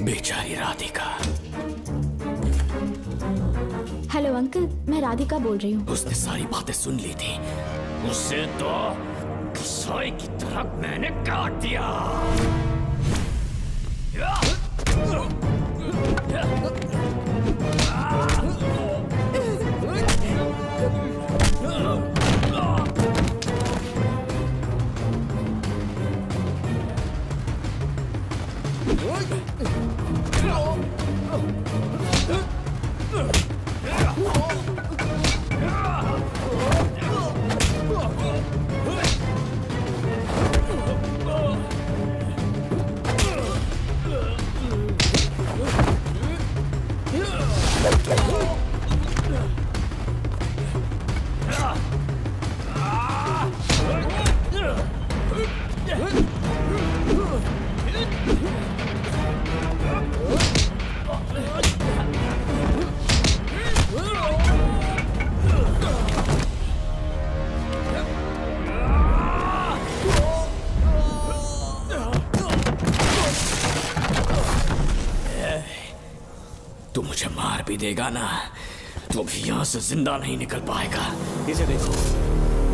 बेचारी राधिका। हेलो अंकल, मैं राधिका बोल रही हूँ। उसने सारी बातें सुन ली थी। उसे तो कसाई की तरह मैंने काट दिया। तू मुझे मार भी देगा ना, तो भी यहाँ से जिंदा नहीं निकल पाएगा। इसे देखो,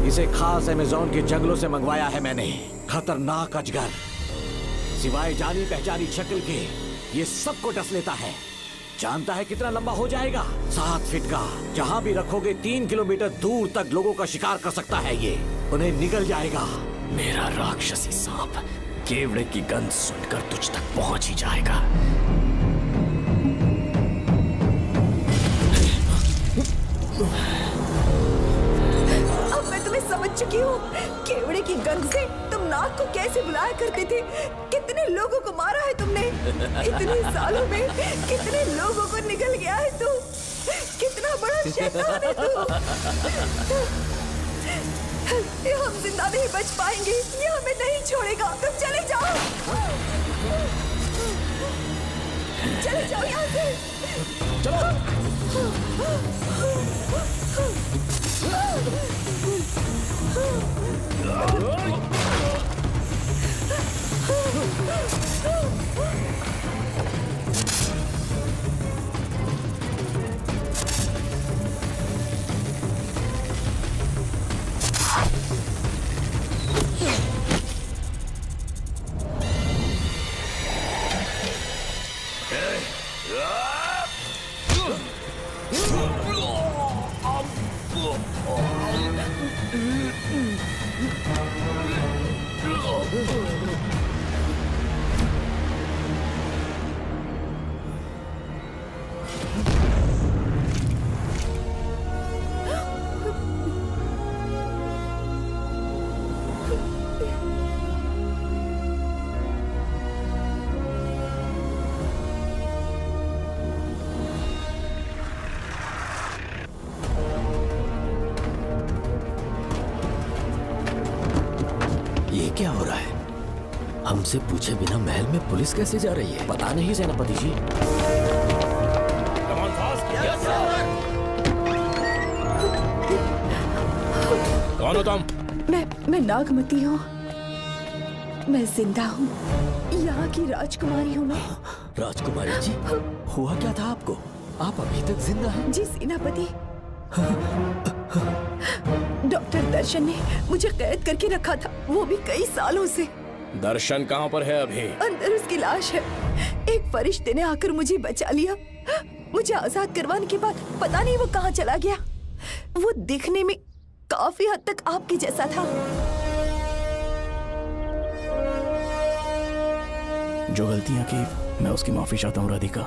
इसे खास अमेज़न के जंगलों से मंगवाया है मैंने। खतरनाक अजगर, सिवाय जानी पहचानी शक्ल के ये सबको डस लेता है। जानता है कितना लंबा हो जाएगा? 7 फीट का। जहाँ भी रखोगे 3 किलोमीटर दूर तक लोगों का शिकार कर सकता है ये। उन्हें निगल जाएगा। मेरा राक्षसी सांप केवड़े की गंध सुनकर तुझ तक पहुंच ही जाएगा। अब मैं तुम्हें समझ चुकी हूँ। केवड़े की गंध से तुम नाग को कैसे बुलाया करते थे। कितने लोगों को मारा है तुमने। इतने सालों में कितने लोगों को निगल गया है तू। कितना बड़ा शैतान है तू। ये हम जिंदा नहीं बच पाएंगे। ये हमें नहीं छोड़ेगा। तुम चले जाओ, चले जाओ यहाँ से। ये क्या हो रहा है? हमसे पूछे बिना महल में पुलिस कैसे जा रही है? पता नहीं सेनापति जी। कौन हो तुम? मैं नागमती हूँ। मैं जिंदा हूँ। यहाँ की राजकुमारी हूँ मैं। राजकुमारी जी, हुआ क्या था आपको? आप अभी तक जिंदा हैं? जी सेनापति। डॉक्टर दर्शन ने मुझे कैद करके रखा था, वो भी कई सालों से। दर्शन कहाँ पर है अभी? अंदर उसकी लाश है। एक फरिश्ते ने आकर मुझे बचा लिया। मुझे आजाद करवाने के बाद पता नहीं वो कहाँ चला गया। वो दिखने में काफी हद तक आपके जैसा था। जो गलतियां की मैं उसकी माफी चाहता हूँ राधिका।